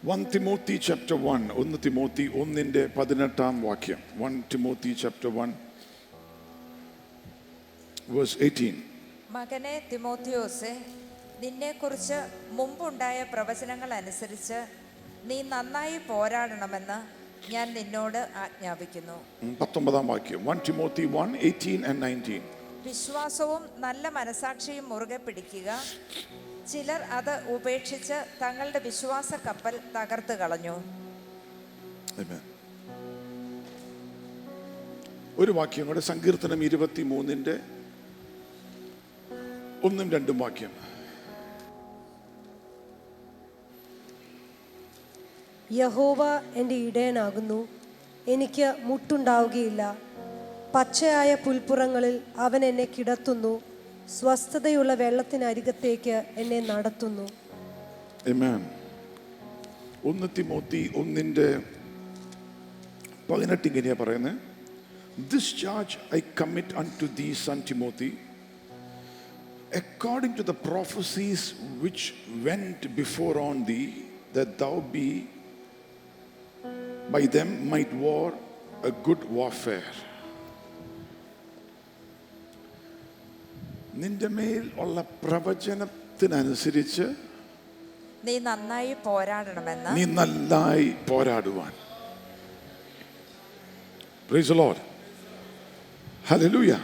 1 Timothy chapter 1, 1 Timothy 1-ന്റെ 18-ാം വാക്യം. 1 Timothy chapter 1 verse 18. മകനെ തിമോത്തിയോസേ, നിന്നെക്കുറിച്ച് മുമ്പുണ്ടായ പ്രവചനങ്ങൾ അനുസരിച്ച് നീ നന്നായി പോരാടണമെന്ന് ഞാൻ നിന്നോട് ആജ്ഞാപിക്കുന്നു. 19-ാം വാക്യം. 1 Timothy 1, 18 and 19. വിശ്വാസവും നല്ല മനസാക്ഷിയും മുറുകെ പിടിക്കുക. ചിലർ അത് ഉപേക്ഷിച്ച് തങ്ങളുടെ വിശ്വാസ കപ്പൽ തകർത്ത് കളഞ്ഞു. ഒരു വാക്യം കൂടെ, സങ്കീർത്തനം 23-ന്റെ 1-2 വാക്യം. യഹോവ എൻ്റെ ഇടയനാകുന്നു, എനിക്ക് മുട്ടുണ്ടാവുകയില്ല. പച്ചയായ പുൽപ്പുറങ്ങളിൽ അവൻ എന്നെ കിടത്തുന്നു, സ്വസ്ഥതയുള്ള വെള്ളത്തിനരികത്തേക്ക് എന്നെ നടത്തുന്നു. ആമേൻ. 1 തിമോത്തി 1-ന്റെ 18 ഇങ്ങനെയാ പറയുന്നത്. This charge I commit unto thee, son Timothy, according to the prophecies which went before on thee, that thou be by them might war a good warfare. നിന്റെ മേൽ ഉള്ള പ്രവചനത്തിനനുസരിച്ച് നീ നന്നായി പോരാടണമെന്ന്, നീ നന്നായി പോരാടുവാൻ. Praise the Lord. Hallelujah.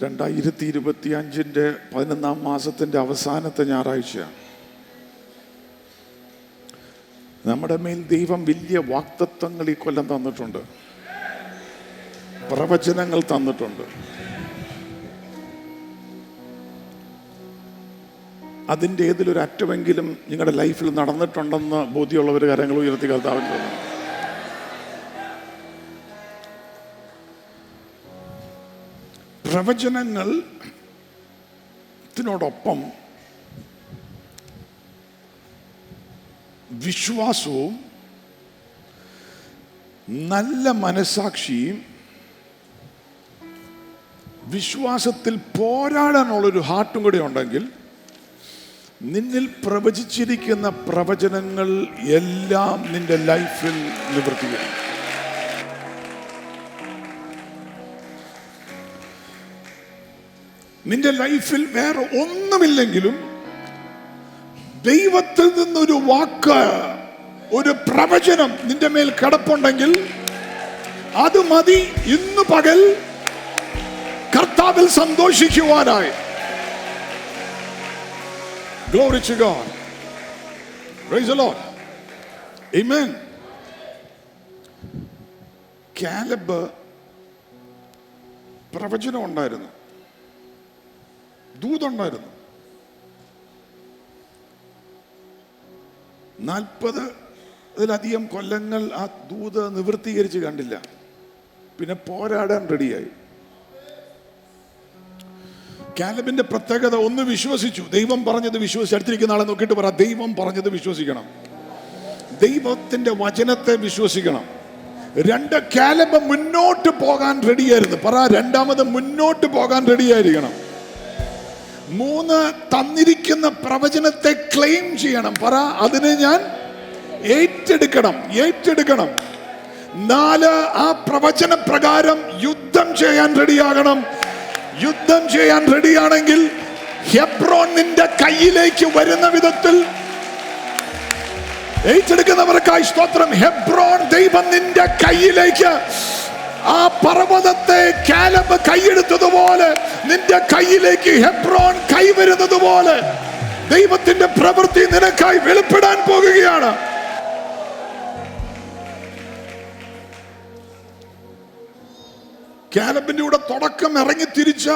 2025-ന്റെ 11-ാം മാസത്തിന്റെ അവസാനത്തെ ഞായറാഴ്ച നമ്മുടെ മേൽ ദൈവം വലിയ വാഗ്ദത്തങ്ങൾ ഈ കൊല്ലം തന്നിട്ടുണ്ട്, പ്രവചനങ്ങൾ തന്നിട്ടുണ്ട്. അതിൻ്റെ ഏതിലൊരു അറ്റമെങ്കിലും നിങ്ങളുടെ ലൈഫിൽ നടന്നിട്ടുണ്ടെന്ന് ബോധ്യമുള്ളവർ കരങ്ങൾ ഉയർത്തി കർത്താവിന്. പ്രവചനങ്ങളോടൊപ്പം വിശ്വാസവും നല്ല മനസാക്ഷിയും വിശ്വാസത്തിൽ പോരാടാനുള്ളൊരു ഹാർട്ടും കൂടെ ഉണ്ടെങ്കിൽ നിന്നിൽ പ്രവചിച്ചിരിക്കുന്ന പ്രവചനങ്ങൾ എല്ലാം നിന്റെ ലൈഫിൽ നിവർത്തിക്കും. നിന്റെ ലൈഫിൽ വേറെ ഒന്നുമില്ലെങ്കിലും ദൈവത്തിൽ നിന്നൊരു വാക്ക്, ഒരു പ്രവചനം നിന്റെ മേൽ കിടപ്പുണ്ടെങ്കിൽ അത് മതി ഇന്ന് പകൽ കർത്താവിൽ സന്തോഷിക്കുവാനായി. Glory to God. Praise the Lord. Amen. Caleb പ്രവചനം ഉണ്ടായിരുന്നു, ദൂതുണ്ടായിരുന്നു. 40-ലധികം കൊല്ലങ്ങൾ ആ ദൂത് നിവൃത്തീകരിച്ച് കണ്ടില്ല. പിന്നെ പോരാടാൻ റെഡിയായി. കാലബിന്റെ പ്രത്യേകത, ഒന്ന് വിശ്വസിച്ചു, ദൈവം പറഞ്ഞത് വിശ്വസിച്ച്. അടുത്തിരിക്കുന്ന ആളെ നോക്കിയിട്ട് പറ, ദൈവം പറഞ്ഞത് വിശ്വസിക്കണം, ദൈവത്തിന്റെ വചനത്തെ വിശ്വസിക്കണം. 2, കാലബ് മുന്നോട്ട് പോകാൻ റെഡിയായിരുന്നു. പറ, രണ്ടാമത് മുന്നോട്ട് പോകാൻ റെഡിയായിരിക്കണം. 3, തന്നിരിക്കുന്ന പ്രവചനത്തെ ക്ലെയിം ചെയ്യണം. പറ, അതിനെ ഞാൻ ഏറ്റെടുക്കണം. 4, ആ പ്രവചന പ്രകാരം യുദ്ധം ചെയ്യാൻ റെഡിയാകണം. യുദ്ധം ചെയ്യാൻ റെഡിയാണെങ്കിൽ ഹെബ്രോൻ നിന്റെ കയ്യിലേക്ക് വരുന്ന വിധത്തിൽ ഏറ്റെടുക്കുന്നവർക്കായി സ്തോത്രം. ഹെബ്രോൻ ദൈവം നിന്റെ കയ്യിലേക്ക്, ആ പർവ്വതത്തെ കാലബ് കൈയെടുത്തതുപോലെ നിന്റെ കയ്യിലേക്ക് ഹെബ്രോൻ കൈവരുന്നത് പോലെ ദൈവത്തിന്റെ പ്രവൃത്തി നിനക്കായി വെളിപ്പെടാൻ പോകുകയാണ്. കാലബിന്റെ കൂടെ തുടക്കം ഇറങ്ങി തിരിച്ച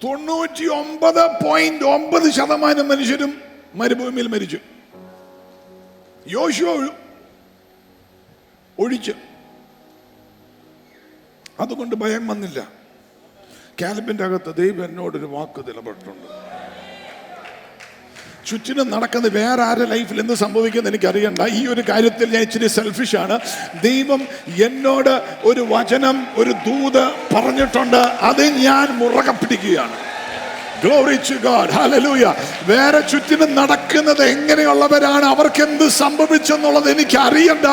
99.9% മനുഷ്യരും മരുഭൂമിയിൽ മരിച്ചു. യോശുവ ഒഴിച്ച്. അതുകൊണ്ട് ഭയം വന്നില്ല. കാലബിന്റെ അകത്ത് ദൈവം എന്നോടൊരു വാക്ക് നിലപെട്ടിട്ടുണ്ട്. ചുറ്റിനും നടക്കുന്ന വേറെ ആരുടെ ലൈഫിൽ എന്ത് സംഭവിക്കുന്നത് എനിക്കറിയണ്ട. ഈ ഒരു കാര്യത്തിൽ ഞാൻ ഇച്ചിരി സെൽഫിഷാണ്. ദൈവം എന്നോട് ഒരു വചനം, ഒരു ദൂത് പറഞ്ഞിട്ടുണ്ട്, അത് ഞാൻ മുറുകെ പിടിക്കുകയാണ്. Glory to God. Hallelujah. വേറെ ചുറ്റിനും നടക്കുന്നത് എങ്ങനെയുള്ളവരാണ്, അവർക്ക് എന്ത് സംഭവിച്ചെന്നുള്ളത് എനിക്ക് അറിയണ്ട.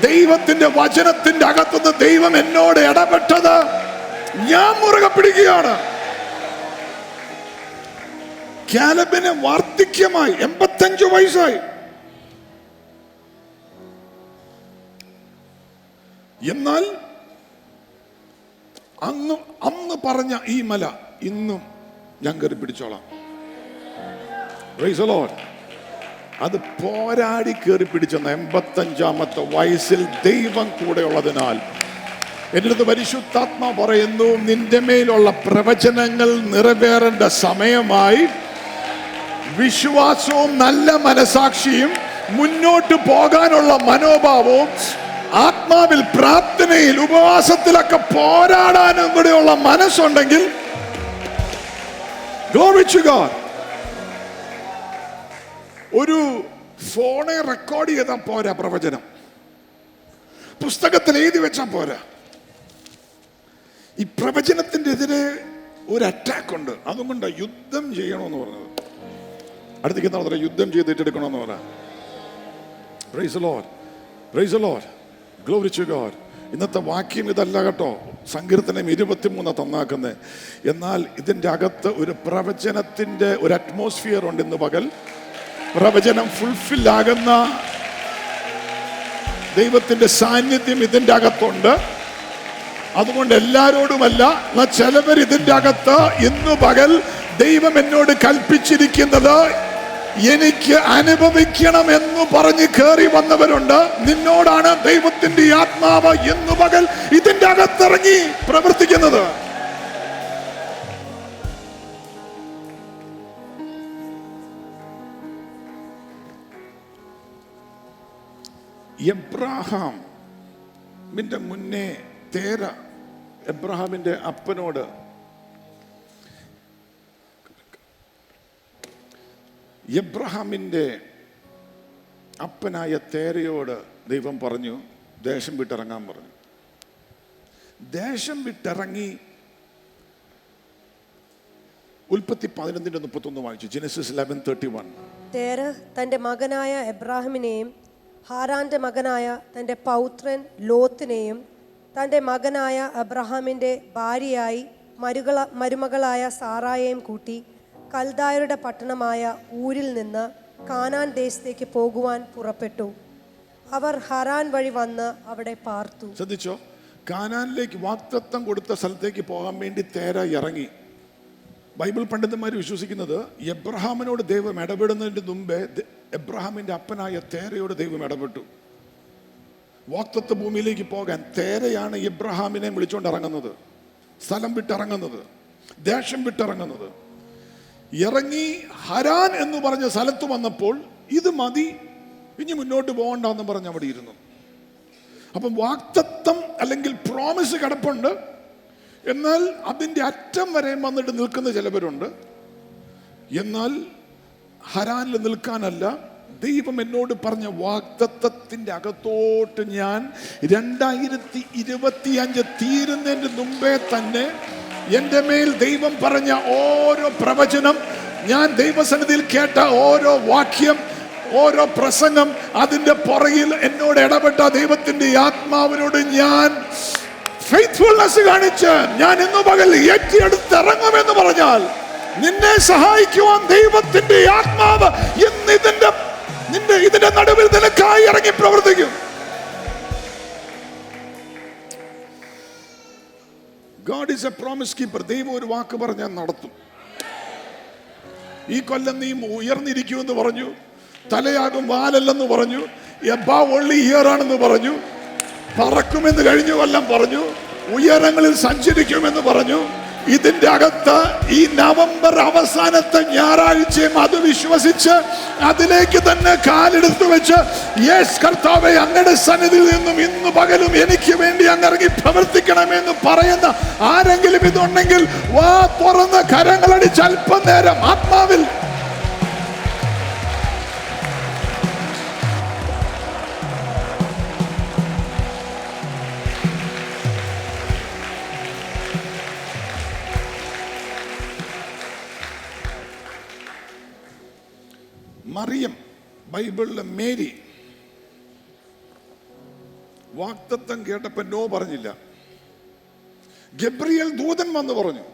ദൈവത്തിന്റെ വചനത്തിന്റെ അകത്തുനിന്ന് ദൈവം എന്നോട് ഇടപെട്ടത് ഞാൻ മുറുകെ പിടിക്കുകയാണ്. കാലബിന് വാർദ്ധക്യമായി, 85 വയസ്സായി. എന്നാൽ അന്ന് പറഞ്ഞ ഈ മല ഇന്നും ഞാൻ കയറി പിടിച്ചോളാം. Praise the Lord. അത് പോരാടി കയറി പിടിച്ചെന്ന 85-ാമത്തെ വയസ്സിൽ ദൈവം കൂടെ ഉള്ളതിനാൽ എൻ്റെ അടുത്ത് പരിശുദ്ധാത്മാ പറയുന്നു, നിന്റെ മേലുള്ള പ്രവചനങ്ങൾ നിറവേറേണ്ട സമയമായി. വിശ്വാസവും നല്ല മനസാക്ഷിയും മുന്നോട്ട് പോകാനുള്ള മനോഭാവവും ആത്മാവിൽ പ്രാർത്ഥനയിൽ ഉപവാസത്തിലൊക്കെ പോരാടാനും കൂടെയുള്ള മനസ്സുണ്ടെങ്കിൽ Glory to God. ഒരു ഫോണെ റെക്കോർഡ് ചെയ്താൽ പോരാ, പ്രവചനം പുസ്തകത്തിൽ എഴുതി വെച്ചാൽ പോരാ. ഈ പ്രവചനത്തിന്റെ എതിരെ ഒരു അറ്റാക്ക് ഉണ്ട്. അതുകൊണ്ട് യുദ്ധം ചെയ്യണമെന്ന് പറഞ്ഞത്. അടുത്തേക്ക് എന്താ പറയുക? യുദ്ധം ചെയ്ത് ഏറ്റെടുക്കണമെന്ന് പറയാം. Praise the Lord. Praise the Lord. Glory to God. ഇന്നത്തെ വാക്യം ഇതല്ല കേട്ടോ. സങ്കീർത്തനം 23 തന്നാക്കുന്നത്. എന്നാൽ ഇതിൻ്റെ അകത്ത് ഒരു പ്രവചനത്തിൻ്റെ ഒരു അറ്റ്മോസ്ഫിയർ ഉണ്ട്. ഇന്ന് പകൽ പ്രവചനം ഫുൾഫിൽ ആകുന്ന ദൈവത്തിൻ്റെ സാന്നിധ്യം ഇതിൻ്റെ അകത്തുണ്ട്. അതുകൊണ്ട് എല്ലാവരോടുമല്ല, ചിലവർ ഇതിൻ്റെ അകത്ത് ഇന്ന് പകൽ ദൈവം എന്നോട് കൽപ്പിച്ചിരിക്കുന്നത് എനിക്ക് അനുഭവിക്കണം എന്ന് പറഞ്ഞ് കയറി വന്നവരുണ്ട്. നിന്നോടാണ് ദൈവത്തിന്റെ ആത്മാവ് എന്ന് പകൽ ഇതിന്റെ അകത്തിറങ്ങി പ്രവർത്തിക്കുന്നത്. എബ്രാഹാമിന്റെ മുന്നേ തേര എബ്രാഹാമിന്റെ അപ്പനോട് എബ്രഹാമിന്റെ അപ്പനായ തേരയോട് ദൈവം പറഞ്ഞു, ദേശം വിട്ടിറങ്ങാൻ പറഞ്ഞു. ദേശം വിട്ടിറങ്ങി. ഉൽപ്പത്തി 11:31 വായിച്ചു. ജെനസിസ് 11:31. തേര തന്റെ മകനായ എബ്രാഹിമിനെയും ഹാരാന്റെ മകനായ തന്റെ പൗത്രൻ ലോത്തിനെയും തന്റെ മകനായ അബ്രഹാമിന്റെ ഭാര്യയായി മരുമകളായ സാറായെയും കൂട്ടി കൽദായരുടെ പട്ടണമായ ഊരിൽ നിന്ന് കാനാൻ ദേശത്തേക്ക് പോകുവാൻ പുറപ്പെട്ടു. അവർ ഹരാൻ വഴി വന്ന് അവിടെ പാർത്തു. ശ്രദ്ധിച്ചോ, കാനാനിലേക്ക് വാഗ്ദത്തം കൊടുത്ത സ്ഥലത്തേക്ക് പോകാൻ വേണ്ടി തേര ഇറങ്ങി. ബൈബിൾ പണ്ഡിതന്മാർ വിശ്വസിക്കുന്നത് എബ്രഹാമിനോട് ദൈവം ഇടപെടുന്നതിന് മുമ്പേ എബ്രഹാമിന്റെ അപ്പനായ തേരയോട് ദൈവം ഇടപെട്ടു. വാഗ്ദത്ത ഭൂമിയിലേക്ക് പോകാൻ തേരയാണ് എബ്രഹാമിനെ വിളിച്ചുകൊണ്ട് ഇറങ്ങുന്നത്, സ്ഥലം വിട്ടിറങ്ങുന്നത്, ദേശം വിട്ടിറങ്ങുന്നത്. ഇറങ്ങി ഹരാൻ എന്ന് പറഞ്ഞ സ്ഥലത്ത് വന്നപ്പോൾ ഇത് മതി, ഇനി മുന്നോട്ട് പോകണ്ടെന്ന് പറഞ്ഞ് അവിടെ ഇരുന്നു. അപ്പം വാഗ്ദത്തം അല്ലെങ്കിൽ പ്രോമിസ് കിടപ്പുണ്ട്. എന്നാൽ അതിൻ്റെ അറ്റം വരെ വന്നിട്ട് നിൽക്കുന്ന ചിലവരുണ്ട്. എന്നാൽ ഹരാനിൽ നിൽക്കാനല്ല, ദൈവം എന്നോട് പറഞ്ഞ വാഗ്ദത്തത്തിൻ്റെ അകത്തോട്ട് ഞാൻ 2025 തീരുന്നതിന് മുമ്പേ തന്നെ എൻ്റെ മേൽ ദൈവം പറഞ്ഞ ഓരോ പ്രവചനം, ഞാൻ ദൈവസന്നിധിയിൽ കേട്ട ഓരോ വാക്യം, ഓരോ പ്രസംഗം, അതിൻ്റെ പുറകിൽ എന്നോട് ഇടപെട്ട ദൈവത്തിൻ്റെ ആത്മാവിനോട് ഞാൻ ഫെയ്ത്ത്ഫുൾനെസ് കാണിച്ച് ഞാൻ ഇന്നു പകൽ ഏറ്റെടുത്തിറങ്ങുമെന്ന് പറഞ്ഞാൽ നിന്നെ സഹായിക്കുവാൻ ദൈവത്തിന്റെ ആത്മാവ് ഇന്ന് ഇതിന്റെ നടുവിൽ നിനക്കായി ഇറങ്ങി പ്രവർത്തിക്കും. God is a promise keeper. ദൈവം ഒരു വാക്ക് പറഞ്ഞാൽ നടത്തും. ഈ കൊല്ലം നീ ഉയർന്നിരിക്കുമെന്ന് പറഞ്ഞു, തലയാകും വാലല്ലെന്ന് പറഞ്ഞു, above only here ആണെന്ന് പറഞ്ഞു, പറക്കുമെന്ന് കഴിഞ്ഞ കൊല്ലം പറഞ്ഞു, ഉയരങ്ങളിൽ സഞ്ചരിക്കുമെന്ന് പറഞ്ഞു. ഇതിന്റെ അകത്ത് ഈ നവംബർ അവസാനത്തെ ഞായറാഴ്ചയും അത് വിശ്വസിച്ച് അതിലേക്ക് തന്നെ കാലെടുത്തു വെച്ച്, യേശു കർത്താവേ, അങ്ങയുടെ സന്നിധിയിൽ നിന്നും ഇന്ന് പകലും എനിക്ക് വേണ്ടി അങ്ങിറങ്ങി പ്രവർത്തിക്കണമെന്ന് പറയുന്ന ആരെങ്കിലും ഇതുണ്ടെങ്കിൽ വാ തുറന്ന് കരങ്ങളടിച്ച് അല്പം നേരം ആത്മാവിൽ മറിയം, ബൈബിളിലെ മേരി വാഗ്ദത്തം കേട്ടപ്പോ നോ പറഞ്ഞില്ല. ഗബ്രിയേൽ ദൂതൻ വന്ന് പറഞ്ഞു.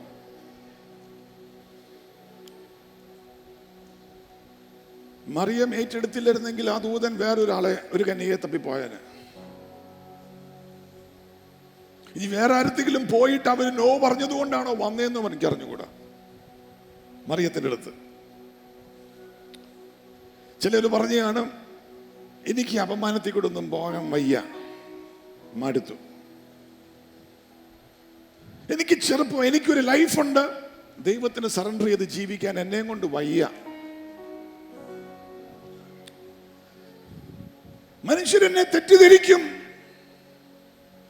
മറിയം ഏറ്റെടുത്തില്ലായിരുന്നെങ്കിൽ ആ ദൂതൻ വേറൊരാളെ, ഒരു കന്യകയെ തപ്പിപ്പോയാന്. ഇനി വേറെ ആരെങ്കിലും പോയിട്ട് അവര് നോ പറഞ്ഞത് കൊണ്ടാണോ വന്നതെന്നും എനിക്ക് അറിഞ്ഞുകൂടാ. മറിയത്തിന്റെ അടുത്ത് ചിലർ പറഞ്ഞാണ്, എനിക്ക് അപമാനത്തിൽ കൂടെ ഒന്നും പോകാൻ വയ്യ, മടുത്തു, എനിക്ക് ചെറുപ്പം, എനിക്കൊരു ലൈഫുണ്ട്, ദൈവത്തിന് സറണ്ടർ ചെയ്ത് ജീവിക്കാൻ എന്നെ കൊണ്ട് വയ്യ. മനുഷ്യരെന്നെ തെറ്റിദ്ധരിക്കും.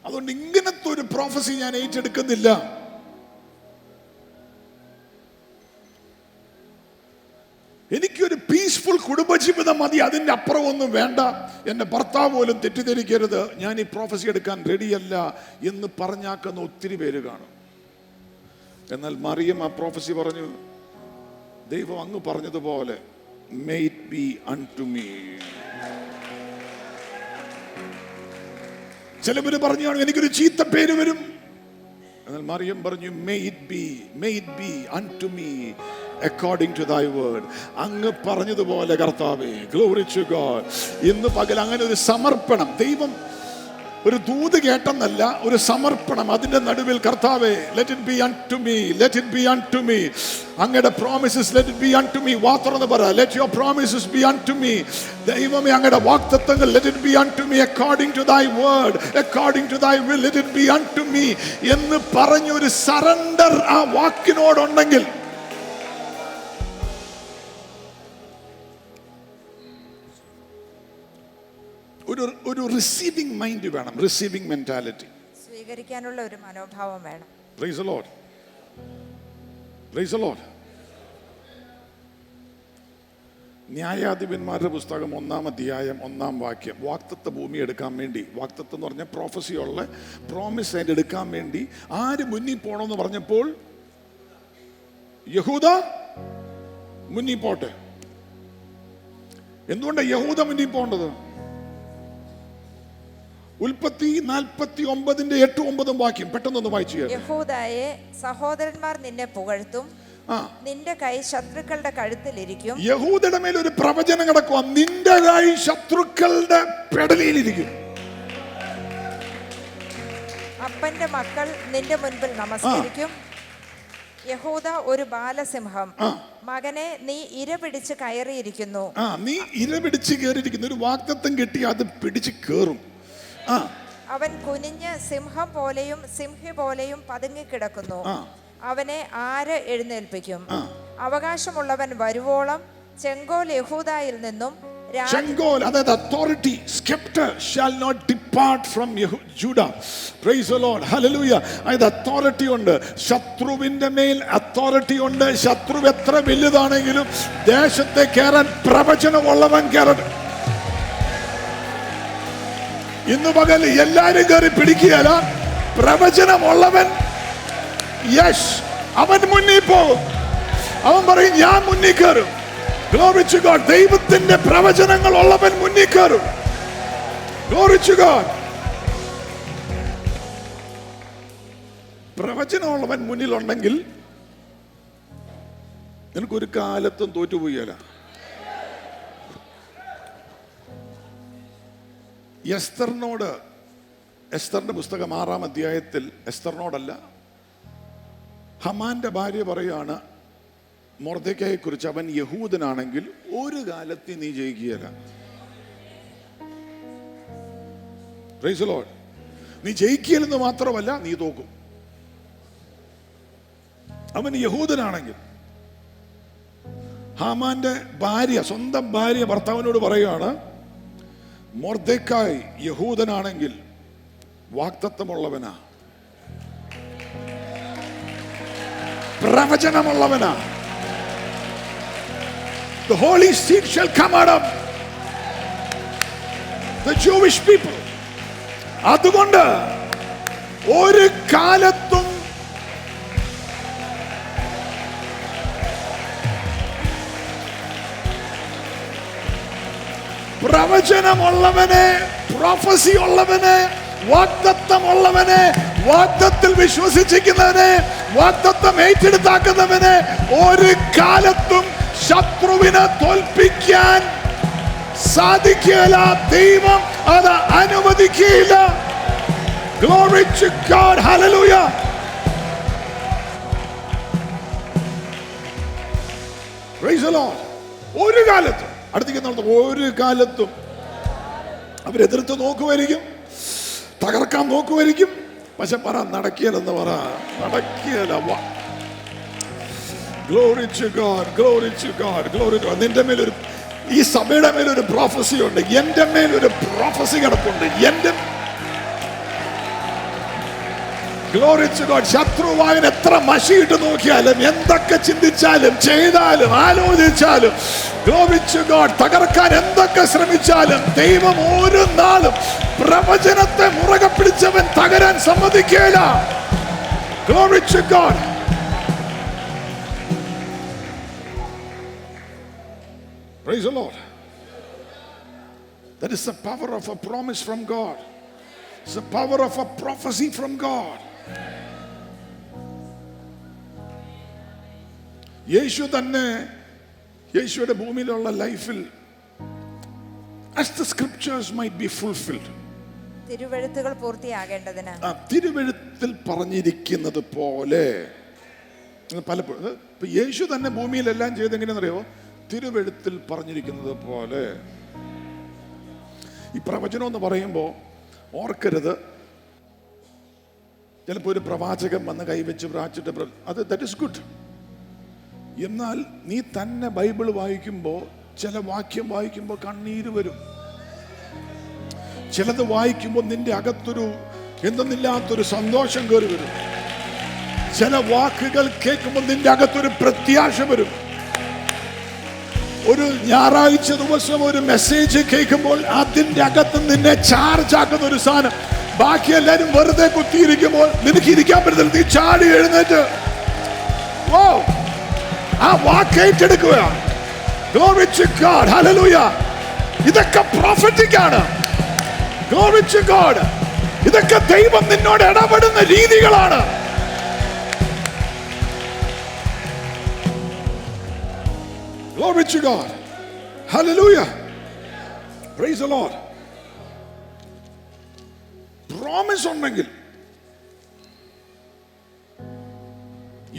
അതുകൊണ്ട് ഇങ്ങനത്തെ ഒരു പ്രോഫസി ഞാൻ ഏറ്റെടുക്കുന്നില്ല. എനിക്കൊരു പീസ്ഫുൾ കുടുംബജീവിതം മതി, അതിൻ്റെ അപ്പുറം ഒന്നും വേണ്ട, എൻ്റെ ഭർത്താവ് പോലും തെറ്റിദ്ധരിക്കരുത്, ഞാൻ ഈ പ്രോഫസി എടുക്കാൻ റെഡിയല്ല എന്ന് പറഞ്ഞാക്കുന്ന ഒത്തിരി പേര് കാണും. എന്നാൽ മറിയം ആ പ്രോഫസി പറഞ്ഞു, ദൈവം അങ്ങ് പറഞ്ഞതുപോലെ may it be unto me. ചിലവര് പറഞ്ഞു എനിക്കൊരു ചീത്ത പേര് വരും. എന്നാൽ മറിയം പറഞ്ഞു, may it be unto me according to thy word. അങ്ങ് പറഞ്ഞതുപോലെ കർത്താവേ, glory to God. ഇന്ന് പകൽ അങ്ങനെ ഒരു സമർപ്പണം, ദൈവം ഒരു ദൂത് കേട്ടെന്നല്ല, ഒരു സമർപ്പണം. അതിന്റെ നടുവിൽ കർത്താവേ, let it be unto me, let it be unto me. അങ്ങയുടെ promises let it be unto me. വാർത്തന്ന് പറ, let your promises be unto me. ദൈവമേ, അങ്ങയുടെ വാഗ്ദത്തങ്ങൾ let it be unto me according to thy word, according to thy will, let it be unto me എന്ന് പറഞ്ഞൊരു surrender ആ വാക്കിനോടുണ്ടെങ്കിൽ ഒരു receiving mind വേണം, receiving mentality, സ്വീകരിക്കാനുള്ള ഒരു മനോഭാവം വേണം. Price the Lord, price the Lord. ന്യായാധിപന്മാരുടെ പുസ്തകം 1-ാം അധ്യായം 1-ാം വാക്യം, വാഗ്ദത്ത ഭൂമി എടുക്കാൻ വേണ്ടി, വാഗ്ദത്തം എന്ന് പറഞ്ഞാൽ പ്രോഫസിയുള്ള പ്രോമിസ് അതിൻ്റെ എടുക്കാൻ വേണ്ടി ആര് മുന്നിൽ പോകണമെന്ന് പറഞ്ഞപ്പോൾ യഹൂദ മുന്നിൽ പോട്ടെ. എന്തുകൊണ്ടാണ് യഹൂദ മുന്നിൽ പോകേണ്ടത്? ഉൽപ്പത്തി 49:8-9 വാക്യം പെട്ടെന്നൊന്ന് വായിച്ചു. യഹൂദായെ, സഹോദരന്മാർ നിന്നെ പുകഴ്ത്തും, നിന്റെ കൈ ശത്രുക്കളുടെ കഴുത്തിലിരിക്കും. യഹൂദയുടെ മേൽ ഒരു പ്രവചനം കിടക്കുക, നിന്റെ കൈ ശത്രുക്കളുടെ പെടലിയിലിരിക്കും. അപ്പന്റെ മക്കൾ നിന്റെ മുൻപിൽ നമസ്കരിക്കും. യഹൂദ ഒരു ബാലസിംഹം, മകനെ നീ ഇര പിടിച്ച് കയറിയിരിക്കുന്നു. നീ ഇര പിടിച്ച് കയറിയിരിക്കുന്നു. ഒരു വാഗ്ദത്തം കിട്ടി, അത് പിടിച്ച് കേറും. അവൻ കുനിഞ്ഞ് സിംഹം പോലെയും സിംഹി പോലെയും പതുങ്ങിക്കിടക്കുന്നു. അവനെ ആര് എഴുന്നേൽപ്പിക്കും? അവകാശമുള്ളവൻ വരുവോളം ചെങ്കോൽ യഹൂദായിൽ നിന്നും, ചെങ്കോൽ അതായത് authority, sceptre shall not depart from Judah. Praise the Lord, hallelujah. അതായത് അതോറിറ്റി ഉണ്ട്, ശത്രുവിന്റെ മേൽ അതോറിറ്റി ഉണ്ട്. ശത്രു എത്ര വലുതാണെങ്കിലും ദേശത്തെ കയറാൻ പ്രവചനമുള്ളവൻ കയറട്ടെ. ഇന്ന് പകൽ എല്ലാരും കയറി പിടിക്കുകയല്ല, പ്രവചനമുള്ളവൻ യെസ് അവൻ മുന്നിൽ പോകും. അവൻ പറയും ഞാൻ മുന്നിൽ കയറും. Glory to God. ദൈവത്തിന്റെ പ്രവചനങ്ങൾ ഉള്ളവൻ മുന്നിൽ കയറും. Glory to God. പ്രവചനമുള്ളവൻ മുന്നിലുണ്ടെങ്കിൽ നിനക്കൊരു കാലത്തും തോറ്റുപോയല്ല. എസ്തറിനോട്, എസ്തറിന്റെ പുസ്തകം 6-ാം അധ്യായത്തിൽ എസ്തറിനോടല്ല, ഹമാന്റെ ഭാര്യ പറയാണ് മൊർദെഖായെ കുറിച്ച്, അവൻ യഹൂദനാണെങ്കിൽ ഒരു കാലത്ത് നീ ജയിക്കുകയില്ല. Price the Lord. നീ ജയിക്കുകയില്ലെന്ന് മാത്രമല്ല, നീ തോക്കും. അവൻ യഹൂദനാണെങ്കിൽ. ഹാമാന്റെ ഭാര്യ, സ്വന്തം ഭാര്യ ഭർത്താവിനോട് പറയുകയാണ്, മൊർദെഖായ് യഹൂദനാണെങ്കിൽ വാഗ്ദത്തമുള്ളവനാ, പ്രവചനമുള്ളവനാ. The holy seed shall come out of the Jewish people. അതുകൊണ്ട് ഒരു കാലത്തും പ്രവചനമുള്ളവനെ, പ്രൊഫസി ഉള്ളവനെ, വാഗ്ദത്തമുള്ളവനെ, വാഗ്ദത്തിൽ വിശ്വസിച്ചിരിക്കുന്നവനെ, വാഗ്ദത്തം ഏറ്റെടുത്താക്കുന്നവനെ ഒരു കാലത്തും ശത്രുവിനെ തോൽപ്പിക്കാൻ സാധിക്കില്ല. ദൈവം അത് അനുവദിക്കില്ല. Glory to God. Hallelujah. Praise the Lord. ഒരു കാലത്തും, അടുത്തേക്ക് ഒരു കാലത്തും അവരെതിർത്ത് നോക്കുമായിരിക്കും, തകർക്കാൻ നോക്കുമായിരിക്കും. പക്ഷെ പറ നടക്കിയല്ലെന്ന് പറ, നടക്കിയല്ല. Glory to God, glory to God, glory to God. നിന്റെ മേലൊരു, ഈ സഭയുടെ മേലൊരു പ്രോഫസി ഉണ്ട്, എന്റെ മേലൊരു പ്രോഫസി കിടപ്പുണ്ട്. എന്റെ Glory to God. ശത്രുവായൻ എത്ര മഷിയിട്ട് നോക്കിയാലും, എന്തൊക്കെ ചിന്തിച്ചാലും ചെയ്താലും ആലോചിച്ചാലും, Glory to God, തകർക്കാൻ എന്തൊക്കെ ശ്രമിച്ചാലും ദൈവം ഒരു നാളും പ്രവചനത്തെ മുറുകെ പിടിച്ചവൻ തകരാൻ സമ്മതിക്കില്ല. Glory to God. Praise the Lord. That is the power of a promise from God. It's the power of a prophecy from God. യേശു തന്നെ, യേശുയുടെ ഭൂമിയിലുള്ള ലൈഫിൽ, as the scriptures might be fulfilled, തിരുവെഴുത്തുകൾ പൂർത്തിയാകേണ്ടതിന്, തിരുവെഴുത്തിൽ പറഞ്ഞിരിക്കുന്നത് പോലെ പലപ്പോഴും ഇപ്പൊ യേശു തന്നെ ഭൂമിയിലെല്ലാം ചെയ്തെങ്ങനെയെന്നറിയോ? തിരുവെഴുത്തിൽ പറഞ്ഞിരിക്കുന്നത് പോലെ. ഈ പ്രവചനം എന്ന് പറയുമ്പോൾ ഓർക്കരുത്, ചിലപ്പോൾ ഒരു പ്രവാചകൻ വന്ന് കൈവച്ച് പ്രാർത്ഥിച്ചിട്ട് അത് ദാറ്റ് ഇസ് ഗുഡ്. എന്നാൽ നീ തന്നെ ബൈബിൾ വായിക്കുമ്പോൾ ചില വാക്യം വായിക്കുമ്പോൾ കണ്ണീര് വരും. ചിലത് വായിക്കുമ്പോൾ നിന്റെ അകത്തൊരു എന്തെന്നില്ലാത്തൊരു സന്തോഷം കയറി വരും. ചില വാക്കുകൾ കേൾക്കുമ്പോൾ നിന്റെ അകത്തൊരു പ്രത്യാശ വരും. ഒരു ഞായറാഴ്ച ദിവസം ഒരു മെസ്സേജ് കേൾക്കുമ്പോൾ അതിന്റെ അകത്ത് നിന്നെ ചാർജ് ആക്കുന്ന ഒരു സാധനം. ബാക്കി എല്ലാരും വെറുതെ കുത്തിയിരിക്കുമ്പോൾ നിനക്ക് ഇരിക്കാൻ പറ്റത്തില്ല, നീ ചാടി എഴുന്നേറ്റ് ആ വാക്ക് ഏറ്റെടുക്കുക. Glory to God. Hallelujah. ഇതൊക്കെ പ്രൊഫറ്റിക് ആണ്. Glory to God. ഇതൊക്കെ ദൈവം നിന്നോട് ഇടപെടുന്ന രീതികളാണ്. Glory to God. Hallelujah. Praise the Lord. Promise ഉണ്ടെങ്കിൽ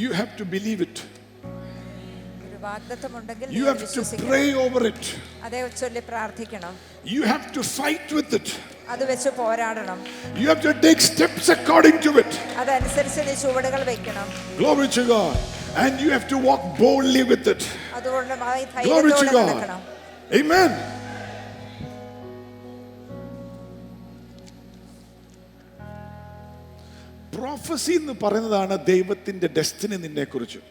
you have to believe it. ഒരു വാഗ്ദത്തമുണ്ടെങ്കിൽ You have to pray over it. അതേ ചൊല്ലി പ്രാർത്ഥിക്കണം. You have to fight with it. അത് വെച്ച് പോരാടണം. You have to take steps according to it. അതനുസരിച്ച് നീ ചുവടുകൾ വെക്കണം. Glory to God. And you have to walk boldly with it. അതുകൊണ്ട് Glory to ധൈര്യത്തോടെ God. നടക്കണം. Amen. Prophecy എന്ന് പറയുന്നതാണ് ദൈവത്തിന്റെ ഡെസ്റ്റിനി നിന്നെ കുറിച്ച്.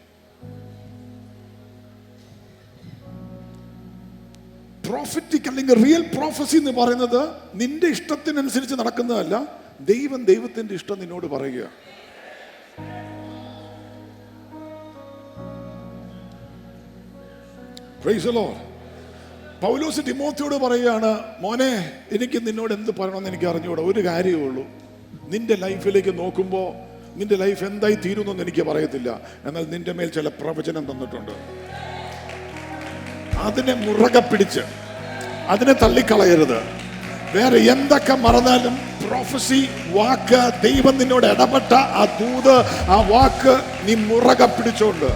പ്രോഫറ്റിക് അല്ലെങ്കിൽ റിയൽ പ്രോഫസി എന്ന് പറയുന്നത് നിന്റെ ഇഷ്ടത്തിനനുസരിച്ച് നടക്കുന്നതല്ല, ദൈവം ദൈവത്തിന്റെ ഇഷ്ടം നിന്നോട് പറയുക. Praise the Lord. പൗലോസ് തിമോത്തിയോട് പറയുകയാണ്, മോനെ എനിക്ക് നിന്നോട് എന്ത് പറയണമെന്ന് എനിക്ക് അറിഞ്ഞുകൂടാ, ഒരു കാര്യമേ ഉള്ളൂ. നിന്റെ ലൈഫിലേക്ക് നോക്കുമ്പോൾ നിന്റെ ലൈഫ് എന്തായി തീരുമെന്നൊന്നും എനിക്ക് പറയത്തില്ല, എന്നാൽ നിന്റെ മേൽ ചില പ്രവചനം തന്നിട്ടുണ്ട്. അതിനെ മുറുകെ പിടിച്ച് അതിനെ തള്ളിക്കളയരുത്. വേറെ എന്തൊക്കെ മറന്നാലും പ്രൊഫസി വാക്ക്, ദൈവം നിന്നോട് ഇടപെട്ട ആ ദൂത്, ആ വാക്ക് നീ മുറുകെ പിടിച്ചോണ്ട്